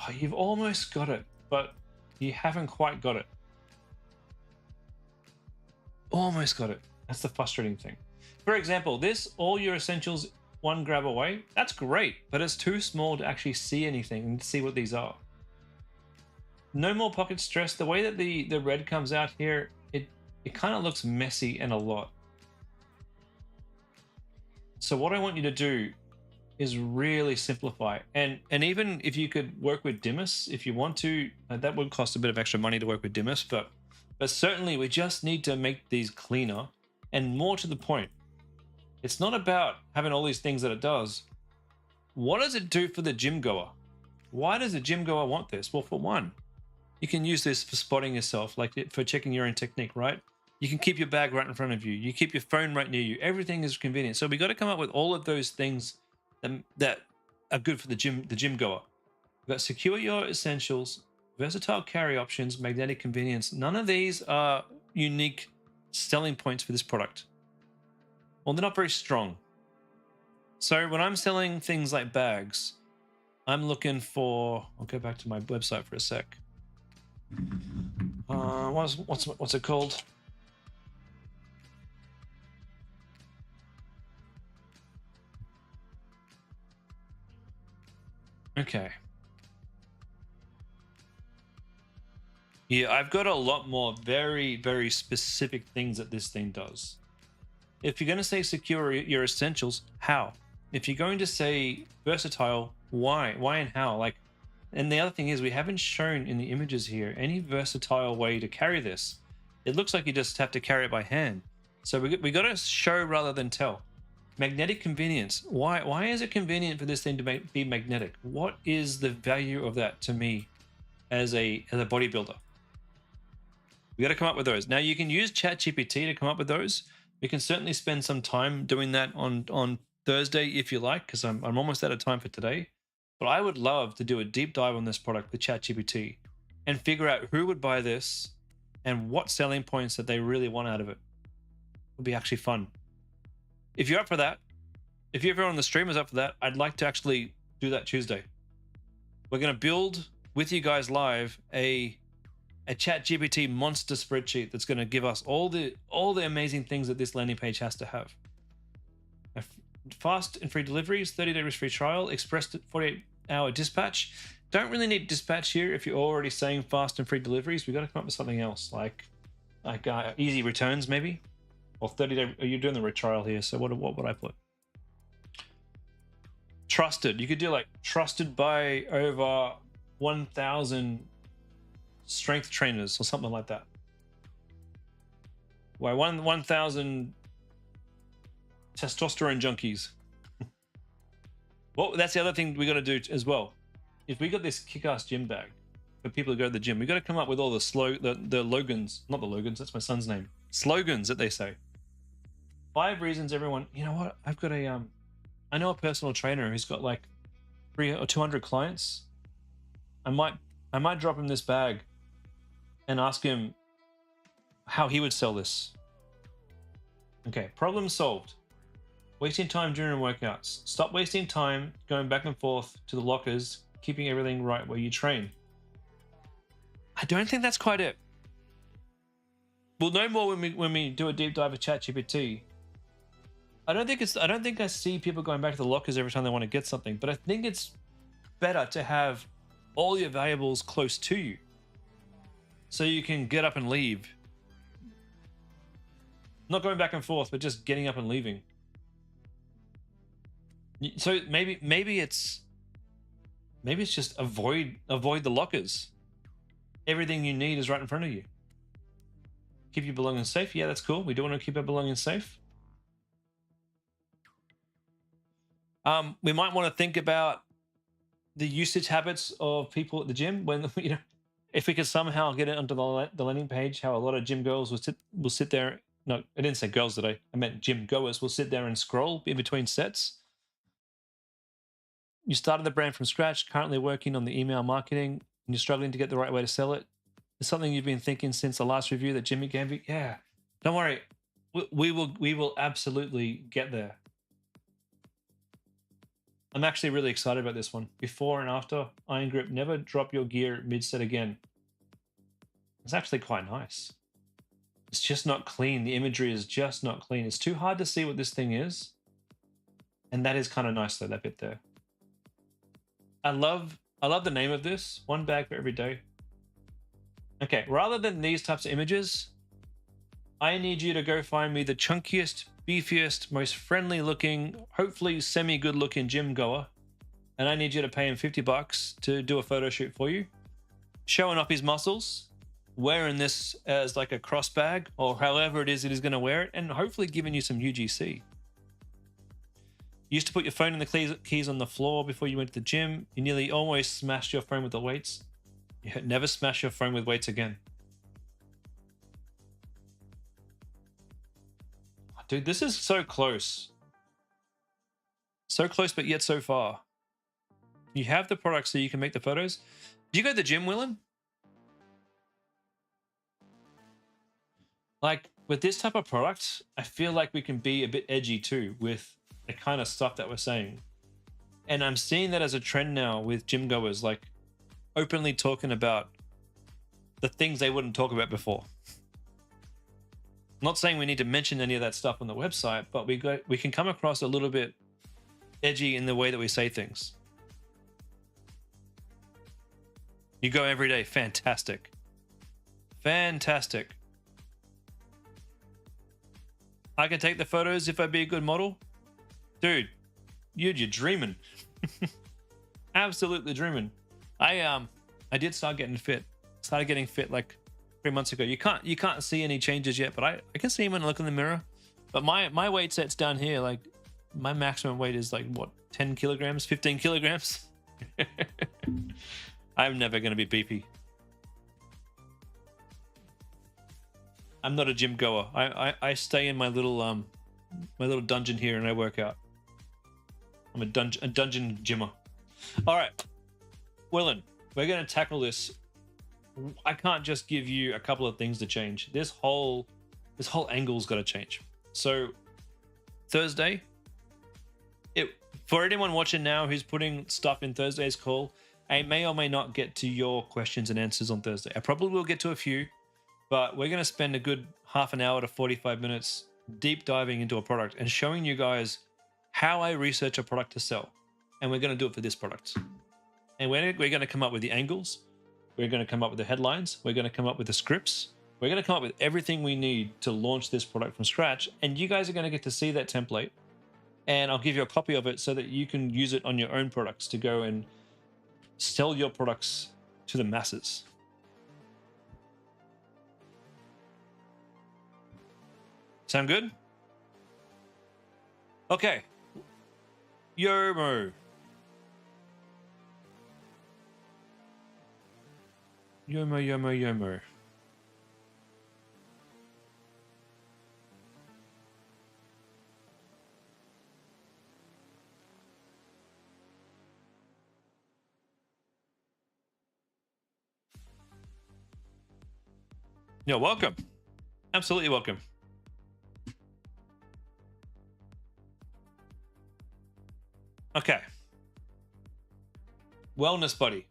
Oh, you've almost got it, but you haven't quite got it. Almost got it. That's the frustrating thing. For example, this all your essentials one grab away, that's great, but it's too small to actually see anything and see what these are. No more pocket stress. The way that the red comes out here, it kind of looks messy and a lot. So what I want you to do is really simplify, and even if you could work with Dimmers if you want to, that would cost a bit of extra money to work with Dimmers, but certainly we just need to make these cleaner and more to the point. It's not about having all these things that it does. What does it do for the gym goer? Why does the gym goer want this? Well, for one, you can use this for spotting yourself, like for checking your own technique, right? You can keep your bag right in front of you. You keep your phone right near you. Everything is convenient. So we got to come up with all of those things that are good for the gym goer. We've got secure your essentials, versatile carry options, magnetic convenience. None of these are unique selling points for this product. Well, they're not very strong. So when I'm selling things like bags, I'm looking for, I'll go back to my website for a sec. What's it called? Okay. Yeah, I've got a lot more very, very specific things that this thing does. If you're going to say secure your essentials, how? If you're going to say versatile, why? Why and how? Like, and the other thing is we haven't shown in the images here any versatile way to carry this. It looks like you just have to carry it by hand. So we got to show rather than tell. Magnetic convenience. Why is it convenient for this thing to be magnetic? What is the value of that to me as a bodybuilder? We got to come up with those. Now you can use ChatGPT to come up with those. We can certainly spend some time doing that on Thursday if you like, because I'm almost out of time for today. But I would love to do a deep dive on this product with ChatGPT and figure out who would buy this and what selling points that they really want out of it. It would be actually fun. If you're up for that, if everyone on the stream is up for that, I'd like to actually do that Tuesday. We're going to build with you guys live a ChatGPT monster spreadsheet that's going to give us all the amazing things that this landing page has to have. Fast and free deliveries, 30 days free trial, express 48-hour dispatch. Don't really need dispatch here if you're already saying fast and free deliveries. We've got to come up with something else, like easy returns maybe, or 30-day. You're doing the retrial here, so what would I put? Trusted. You could do like trusted by over 1,000 strength trainers or something like that. Why 1,000 testosterone junkies. Well, that's the other thing we got to do as well. If we got this kick-ass gym bag for people who go to the gym, we got to come up with all the Logans, not the Logans, that's my son's name, slogans that they say. 5 reasons everyone, you know what? I've got I know a personal trainer who's got like 300 or 200 clients. I might drop him this bag and ask him how he would sell this. Okay, problem solved. Wasting time during workouts. Stop wasting time going back and forth to the lockers, keeping everything right where you train. I don't think that's quite it. We'll know more when we do a deep dive of ChatGPT. I don't think I see people going back to the lockers every time they want to get something, but I think it's better to have all your valuables close to you so you can get up and leave. Not going back and forth, but just getting up and leaving. So maybe it's just avoid the lockers. Everything you need is right in front of you. Keep your belongings safe. Yeah, that's cool. We do want to keep our belongings safe. We might want to think about the usage habits of people at the gym. When if we could somehow get it onto the landing page, how a lot of gym girls will sit there. No, I didn't say girls today. I meant gym goers will sit there and scroll in between sets. You started the brand from scratch, currently working on the email marketing, and you're struggling to get the right way to sell it. It's something you've been thinking since the last review that Jimmy gave you. Yeah, don't worry. We will absolutely get there. I'm actually really excited about this one. Before and after, Iron Grip, never drop your gear mid-set again. It's actually quite nice. It's just not clean. The imagery is just not clean. It's too hard to see what this thing is. And that is kind of nice though, that bit there. I love the name of this. One bag for every day. Okay, rather than these types of images, I need you to go find me the chunkiest, beefiest, most friendly looking, hopefully semi good looking gym goer. And I need you to pay him $50 to do a photo shoot for you, showing off his muscles, wearing this as like a cross bag or however it is that he's going to wear it, and hopefully giving you some UGC. You used to put your phone and the keys on the floor before you went to the gym. You nearly always smashed your phone with the weights. You never smash your phone with weights again. Dude, this is so close. So close, but yet so far. You have the products so you can make the photos. Do you go to the gym, Willem? Like, with this type of product, I feel like we can be a bit edgy too with the kind of stuff that we're saying. And I'm seeing that as a trend now with gym goers, like openly talking about the things they wouldn't talk about before. I'm not saying we need to mention any of that stuff on the website, but we can come across a little bit edgy in the way that we say things. You go every day. Fantastic. Fantastic. I can take the photos if I be a good model. Dude, you're dreaming. Absolutely dreaming. I did start getting fit. Started getting fit like 3 months ago. You can't see any changes yet, but I can see when I look in the mirror. But my weight set's down here. Like my maximum weight is like what, 10 kilograms, 15 kilograms. I'm never going to be beefy. I'm not a gym goer. I stay in my little dungeon here and I work out. I'm a dungeon gymmer. All right, Willen, we're going to tackle this. I can't just give you a couple of things to change. This whole angle's got to change. So Thursday, for anyone watching now who's putting stuff in Thursday's call, I may or may not get to your questions and answers on Thursday. I probably will get to a few, but we're going to spend a good half an hour to 45 minutes deep diving into a product and showing you guys how I research a product to sell. And we're going to do it for this product. And we're going to come up with the angles. We're going to come up with the headlines. We're going to come up with the scripts. We're going to come up with everything we need to launch this product from scratch. And you guys are going to get to see that template. And I'll give you a copy of it so that you can use it on your own products to go and sell your products to the masses. Sound good? Okay. Yomo. Yomo. You're welcome. Absolutely welcome. Okay. Wellness buddy.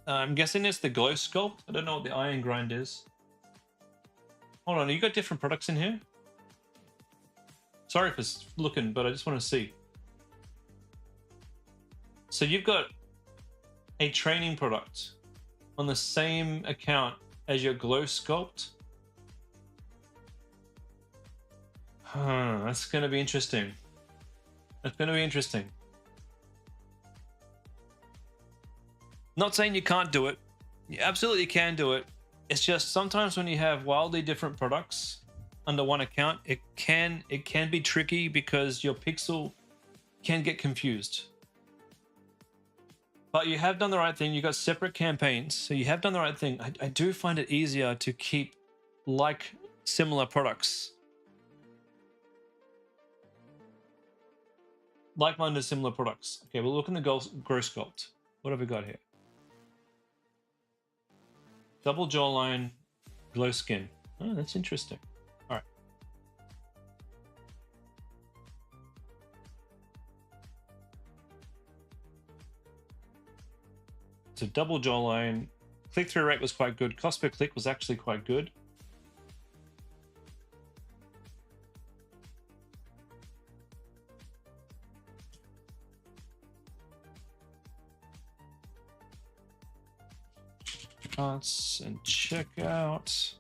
I'm guessing it's the glow sculpt. I don't know what the iron grind is. Hold on, you got different products in here? Sorry for looking, but I just want to see. So you've got a training product on the same account as your glow sculpt. That's going to be interesting. That's going to be interesting. Not saying you can't do it. You absolutely can do it. It's just sometimes when you have wildly different products under one account, it can be tricky because your pixel can get confused. But you have done the right thing. You got separate campaigns, so you have done the right thing. I do find it easier to keep like similar products, like-minded similar products. Okay, we'll look in the grow sculpt. What have we got here? Double jawline, glow skin. Oh, that's interesting. All right. So double jawline, Click-through rate was quite good. Cost per click was actually quite good. Carts and checkout.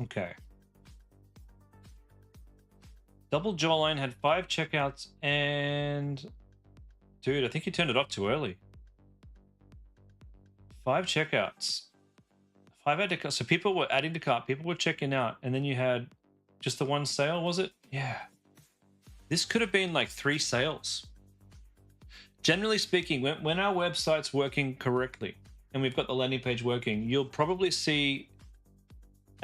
Okay. Double Jawline had 5 checkouts and... Dude, I think you turned it up too early. 5 checkouts. 5 add to cart. So people were adding to cart, people were checking out, and then you had just the 1 sale, was it? Yeah. This could have been like 3 sales. Generally speaking, when our website's working correctly and we've got the landing page working, you'll probably see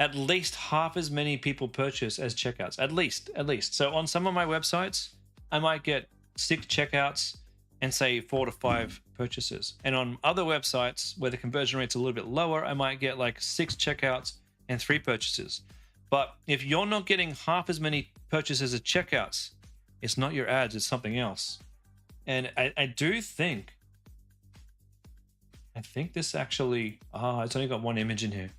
at least half as many people purchase as checkouts. At least. So on some of my websites, I might get 6 checkouts and say 4 to 5 purchases. And on other websites where the conversion rate's a little bit lower, I might get like 6 checkouts and 3 purchases. But if you're not getting half as many purchases as checkouts, it's not your ads, it's something else. And I do think, this actually, it's only got 1 image in here.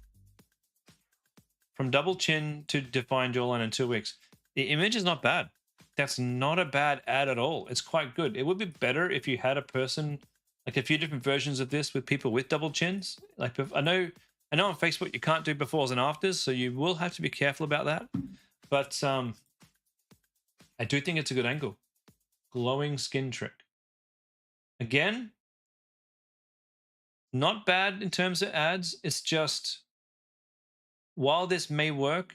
From double chin to defined jawline in 2 weeks. The image is not bad. That's not a bad ad at all. It's quite good. It would be better if you had a person, like a few different versions of this with people with double chins. Like I know on Facebook you can't do befores and afters, so you will have to be careful about that. But I do think it's a good angle. Glowing skin trick. Again, not bad in terms of ads. It's just, while this may work,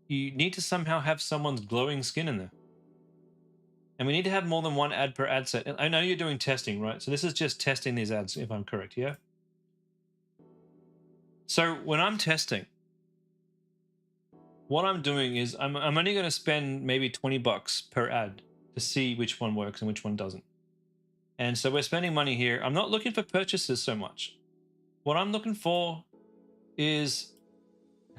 you need to somehow have someone's glowing skin in there. And we need to have more than 1 ad per ad set. I know you're doing testing, right? So this is just testing these ads, if I'm correct, yeah? So when I'm testing, what I'm doing is I'm only going to spend maybe $20 per ad to see which one works and which one doesn't. And so we're spending money here. I'm not looking for purchases so much. What I'm looking for is,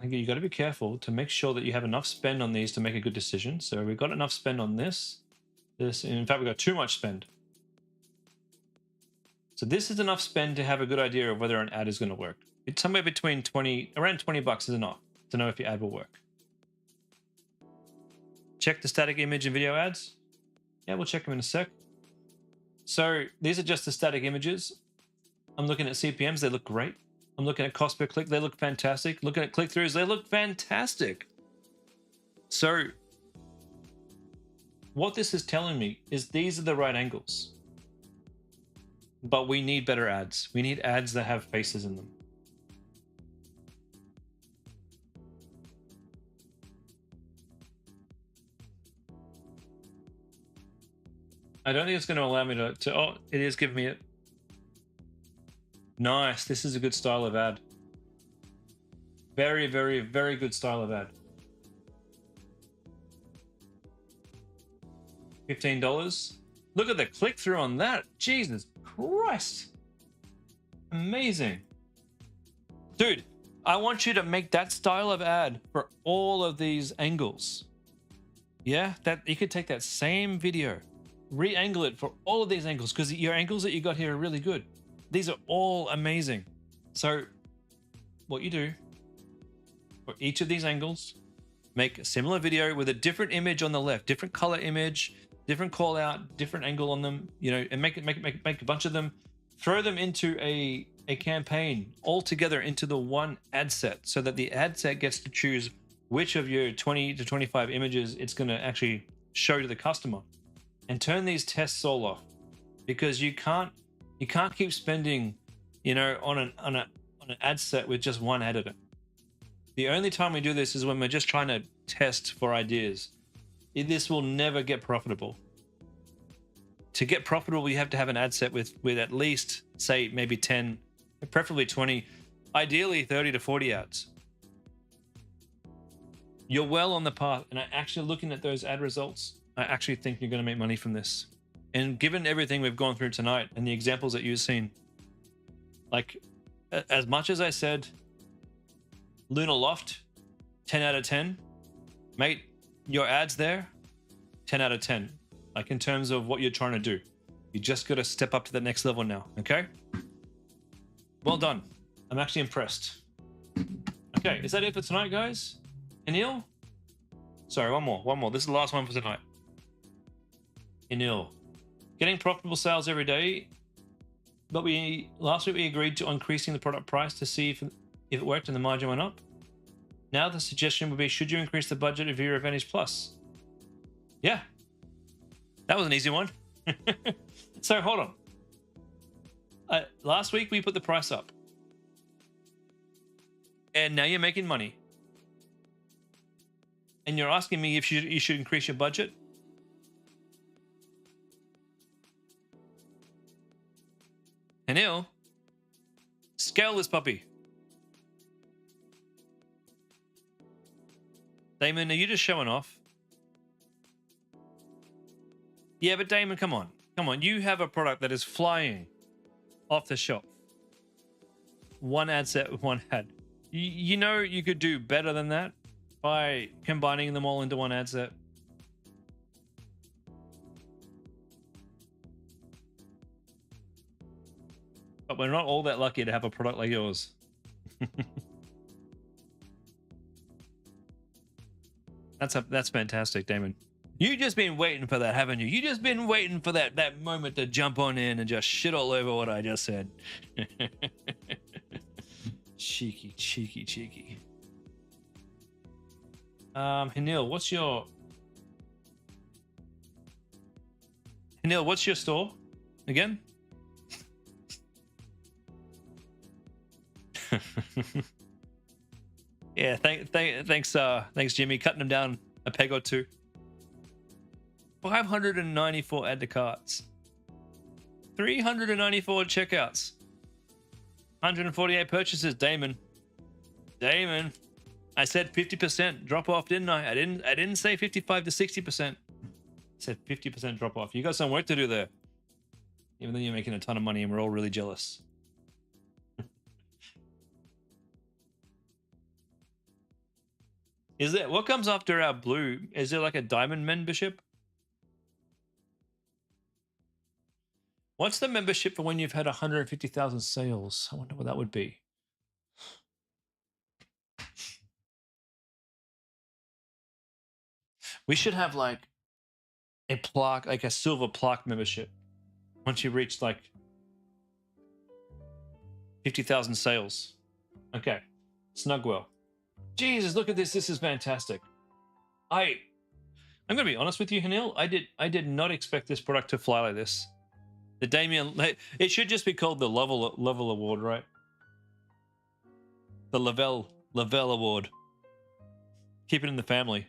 you got to be careful to make sure that you have enough spend on these to make a good decision. So we've got enough spend on this. In fact, we've got too much spend. So this is enough spend to have a good idea of whether an ad is going to work. It's somewhere between around $20 is enough to know if your ad will work. Check the static image and video ads. Yeah, we'll check them in a sec. So these are just the static images. I'm looking at CPMs, they look great. I'm looking at cost per click, they look fantastic. Looking at click-throughs, they look fantastic. So what this is telling me is these are the right angles. But we need better ads. We need ads that have faces in them. I don't think it's going to allow me to oh, it is giving me it. Nice. This is a good style of ad. Very, very, very good style of ad. $15. Look at the click-through on that. Jesus Christ. Amazing. Dude, I want you to make that style of ad for all of these angles. Yeah, that you could take that same video, re-angle it for all of these angles, because your angles that you got here are really good. These are all amazing. So what you do for each of these angles, make a similar video with a different image on the left, different color image, different call out, different angle on them, you know, and make a bunch of them, throw them into a campaign all together into the one ad set, so that the ad set gets to choose which of your 20 to 25 images it's going to actually show to the customer. And turn these tests all off, because you can't keep spending, you know, on an ad set with just one editor. The only time we do this is when we're just trying to test for ideas. This will never get profitable. To get profitable, you have to have an ad set with at least, say, maybe 10, preferably 20, ideally 30 to 40 ads. You're well on the path, and actually looking at those ad results, I actually think you're going to make money from this. And given everything we've gone through tonight and the examples that you've seen, like, as much as I said, Lunar Loft, 10 out of 10, mate, your ads there, 10 out of 10, like in terms of what you're trying to do. You just got to step up to the next level now, okay? Well done. I'm actually impressed. Okay, is that it for tonight, guys? Anil? Sorry, one more. This is the last one for tonight. Anil. Getting profitable sales every day, but last week we agreed to increasing the product price to see if it worked and the margin went up. Now the suggestion would be, should you increase the budget of your Advantage Plus? Yeah. That was an easy one. So hold on. Last week we put the price up. And now you're making money. And you're asking me if you should increase your budget? Anil, scale this puppy. Damon, are you just showing off? Yeah, but Damon, come on. Come on, you have a product that is flying off the shelf. One ad set with one ad. You know you could do better than that by combining them all into one ad set. But we're not all that lucky to have a product like yours. That's fantastic, Damon. You just been waiting for that, haven't you? You just been waiting for that moment to jump on in and just shit all over what I just said. Cheeky. Hanil, what's your store again? Yeah, thanks Jimmy, cutting them down a peg or two. 594 add to carts, 394 checkouts, 148 purchases. Damon, I said 50% drop off, didn't I? I didn't say 55 to 60%. I said 50% drop off. You got some work to do there. Even though you're making a ton of money and we're all really jealous. Is it what comes after our blue? Is it like a diamond membership? What's the membership for when you've had 150,000 sales? I wonder what that would be. We should have like a plaque, like a silver plaque membership. Once you reach like 50,000 sales. Okay. Snugwell. Jesus, look at this. This is fantastic. I'm gonna be honest with you, Hanil. I did not expect this product to fly like this. The Damien, it should just be called the level award, right? The Lavelle award. Keep it in the family.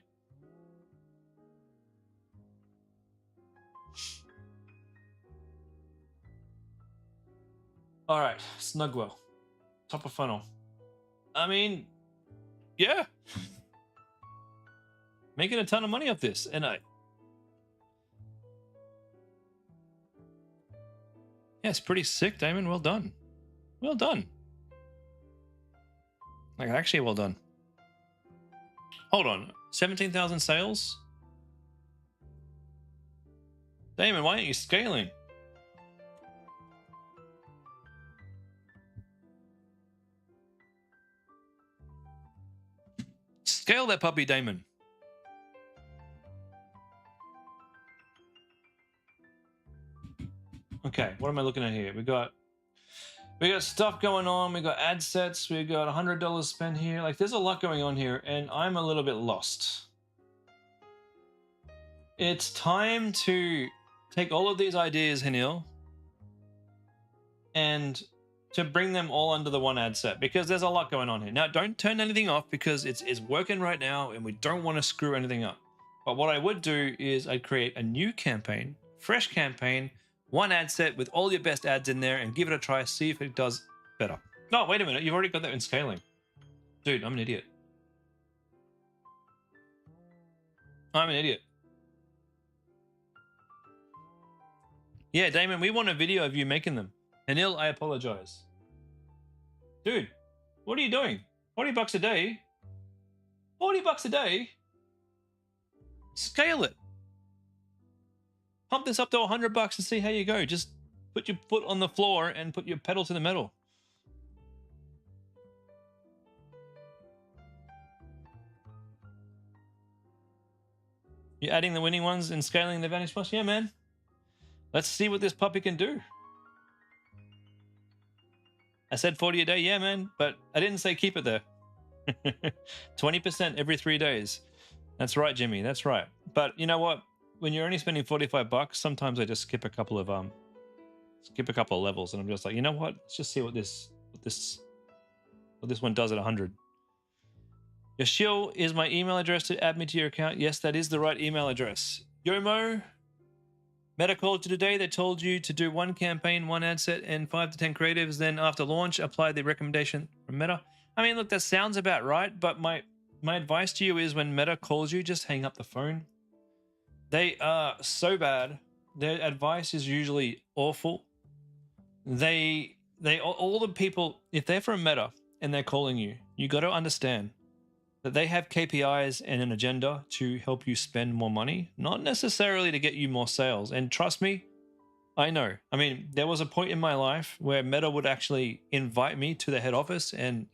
All right, Snugwell, top of funnel. I mean, yeah, making a ton of money off this, and yeah, it's pretty sick, Damon. Well done. Well done. Like, actually, well done. Hold on. 17,000 sales? Damon, why aren't you scaling? Scale that puppy, Damon. Okay, what am I looking at here? We got stuff going on. We got ad sets. We got $100 spent here. Like, there's a lot going on here, and I'm a little bit lost. It's time to take all of these ideas, Hanil, and to bring them all under the one ad set, because there's a lot going on here. Now, don't turn anything off because it's working right now, and we don't want to screw anything up. But what I would do is I'd create a new campaign, fresh campaign, one ad set with all your best ads in there, and give it a try, see if it does better. No, wait a minute. You've already got that in scaling. Dude, I'm an idiot. I'm an idiot. Yeah, Damon, we want a video of you making them. Anil, I apologize. Dude, what are you doing? $40 a day? $40 a day? Scale it. pump this up to $100 and see how you go. Just put your foot on the floor and put your pedal to the metal. You're adding the winning ones and scaling the Advantage Plus? Yeah, man. Let's see what this puppy can do. I said 40 a day, yeah, man, but I didn't say keep it there. 20% every 3 days. That's right, Jimmy. That's right. But you know what? When you're only spending $45, sometimes I just skip a couple of levels, and I'm just like, you know what? Let's just see what this one does at 100. Your shill is my email address to add me to your account. Yes, that is the right email address. Yomo, Meta called you today. They told you to do 1 campaign, 1 ad set, and 5 to 10 creatives. Then after launch, apply the recommendation from Meta. I mean, look, that sounds about right, but my advice to you is when Meta calls you, just hang up the phone. They are so bad. Their advice is usually awful. All the people, if they're from Meta and they're calling you, you got to understand that they have KPIs and an agenda to help you spend more money, not necessarily to get you more sales. And trust me, I know. I mean, there was a point in my life where Meta would actually invite me to the head office, and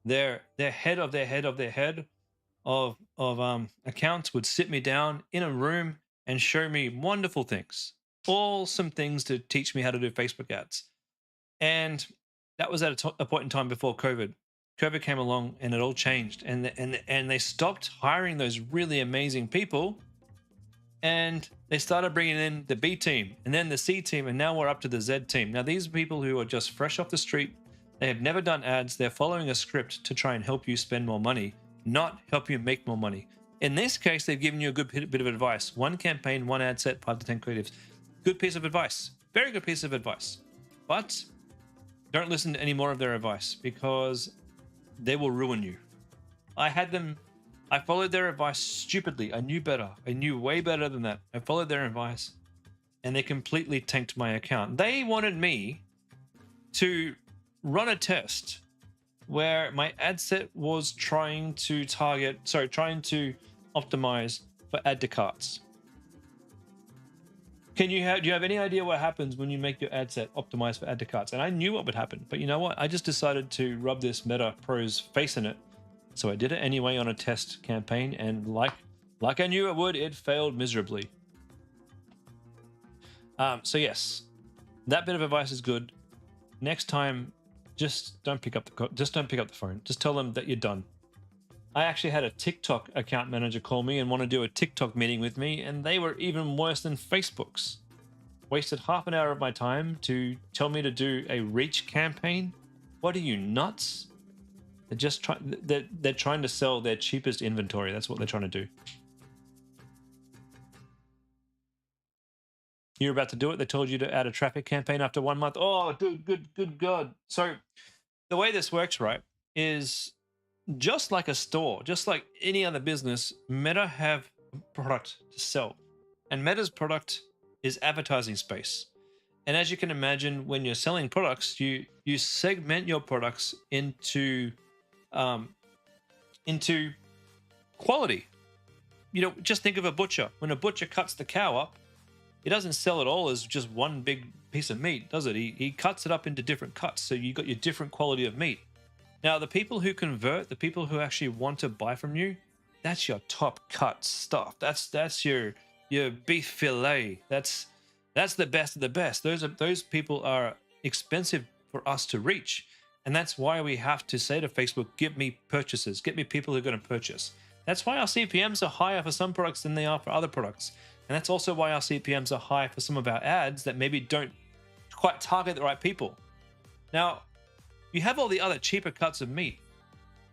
their head of accounts would sit me down in a room and show me wonderful things, awesome things to teach me how to do Facebook ads. And that was at a point in time before COVID. COVID came along and it all changed, and they stopped hiring those really amazing people, and they started bringing in the B team and then the C team, and now we're up to the Z team. Now these are people who are just fresh off the street. They have never done ads. They're following a script to try and help you spend more money, not help you make more money. In this case, they've given you a good bit of advice. 1 campaign, 1 ad set, 5 to 10 creatives. Good piece of advice. Very good piece of advice. But don't listen to any more of their advice, because they will ruin you. I followed their advice stupidly. I knew better. I knew way better than that. I followed their advice and they completely tanked my account. They wanted me to run a test where my ad set was trying to optimize for add to carts. Do you have any idea what happens when you make your ad set optimized for add to carts? And I knew what would happen, but you know what? I just decided to rub this Meta Pro's face in it. So I did it anyway on a test campaign, and like I knew it would, it failed miserably. So yes, that bit of advice is good. Next time, just don't pick up the phone. Just tell them that you're done. I actually had a TikTok account manager call me and want to do a TikTok meeting with me, and they were even worse than Facebook's. Wasted half an hour of my time to tell me to do a reach campaign. What are you, nuts? They're trying to sell their cheapest inventory. That's what they're trying to do. You're about to do it. They told you to add a traffic campaign after 1 month. Oh, dude, good God. So the way this works, right, is just like a store, just like any other business, Meta have a product to sell. And Meta's product is advertising space. And as you can imagine, when you're selling products, you segment your products into quality. You know, just think of a butcher. When a butcher cuts the cow up, he doesn't sell it all as just one big piece of meat, does it? He cuts it up into different cuts, so you got your different quality of meat. Now, the people who convert, the people who actually want to buy from you, that's your top cut stuff. That's your beef fillet. That's the best of the best. Those people are expensive for us to reach, and that's why we have to say to Facebook, give me purchases, get me people who are going to purchase. That's why our CPMs are higher for some products than they are for other products, and that's also why our CPMs are high for some of our ads that maybe don't quite target the right people. Now, you have all the other cheaper cuts of meat,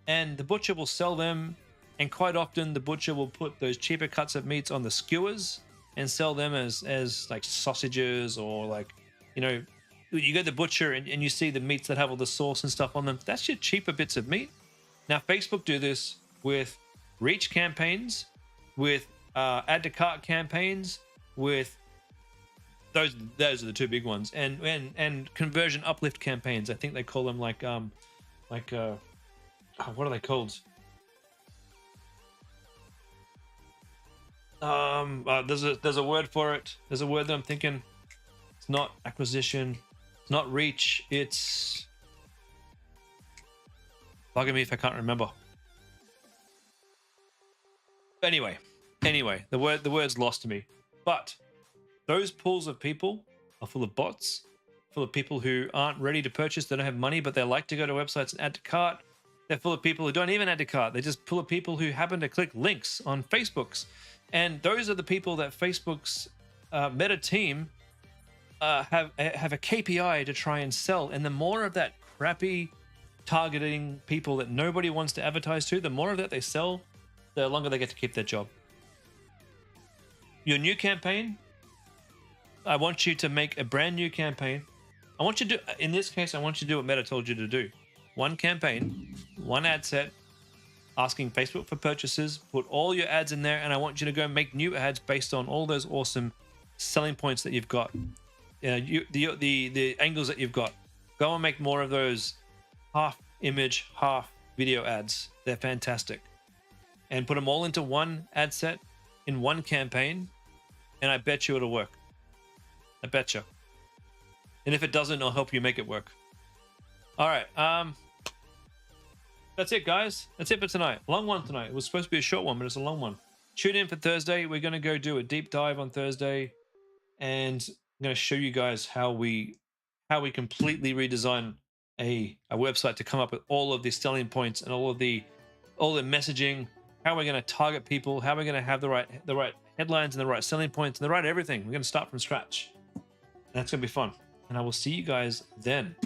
and the butcher will sell them, and quite often the butcher will put those cheaper cuts of meats on the skewers and sell them as like sausages, or like, you know, you go to the butcher and you see the meats that have all the sauce and stuff on them. That's your cheaper bits of meat. Now, Facebook do this with reach campaigns, with add to cart campaigns, with those are the two big ones, and conversion uplift campaigns. I think they call them what are they called? There's a word for it. There's a word that I'm thinking. It's not acquisition. It's not reach. It's bugging me if I can't remember. Anyway, the word's lost to me. But those pools of people are full of bots, full of people who aren't ready to purchase. They don't have money, but they like to go to websites and add to cart. They're full of people who don't even add to cart. They're just full of people who happen to click links on Facebook's. And those are the people that Facebook's meta team have a KPI to try and sell. And the more of that crappy targeting people that nobody wants to advertise to, the more of that they sell, the longer they get to keep their job. Your new campaign, I want you to make a brand new campaign. I want you to, in this case, I want you to do what Meta told you to do. One campaign, one ad set, asking Facebook for purchases, put all your ads in there, and I want you to go make new ads based on all those awesome selling points that you've got. The angles that you've got. Go and make more of those half image, half video ads. They're fantastic. And put them all into one ad set in one campaign, and I bet you it'll work. I bet you. And if it doesn't, I'll help you make it work. All right. That's it, guys. That's it for tonight. Long one tonight. It was supposed to be a short one, but it's a long one. Tune in for Thursday. We're going to go do a deep dive on Thursday, and I'm going to show you guys how we completely redesign a website to come up with all of the selling points and all the messaging. How we're going to target people. How we're going to have the right headlines and the right selling points and the right everything. We're going to start from scratch. And that's going to be fun. And I will see you guys then.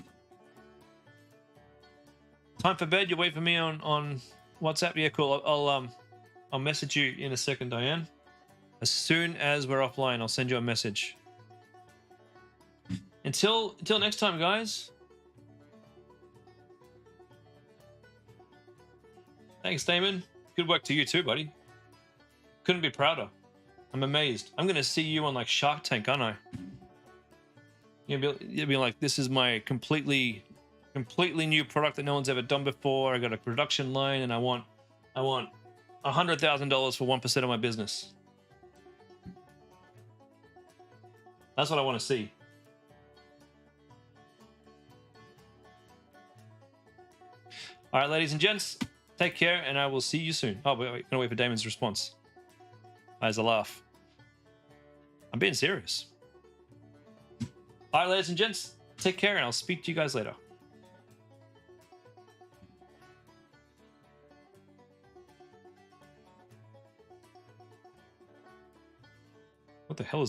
Time for bed. You wait for me on WhatsApp. Yeah, cool. I'll message you in a second, Diane. As soon as we're offline, I'll send you a message. Until next time, guys. Thanks, Damon. Good work to you too, buddy. Couldn't be prouder. I'm amazed. I'm gonna see you on like Shark Tank, aren't I? You'll be like, this is my completely new product that no one's ever done before. I got a production line, and I want $100,000 for 1% of my business. That's what I want to see. All right, ladies and gents, take care, and I will see you soon. Oh, wait, gonna wait for Damon's response. There's a laugh. I'm being serious. All right, ladies and gents, take care, and I'll speak to you guys later. What the hell is this?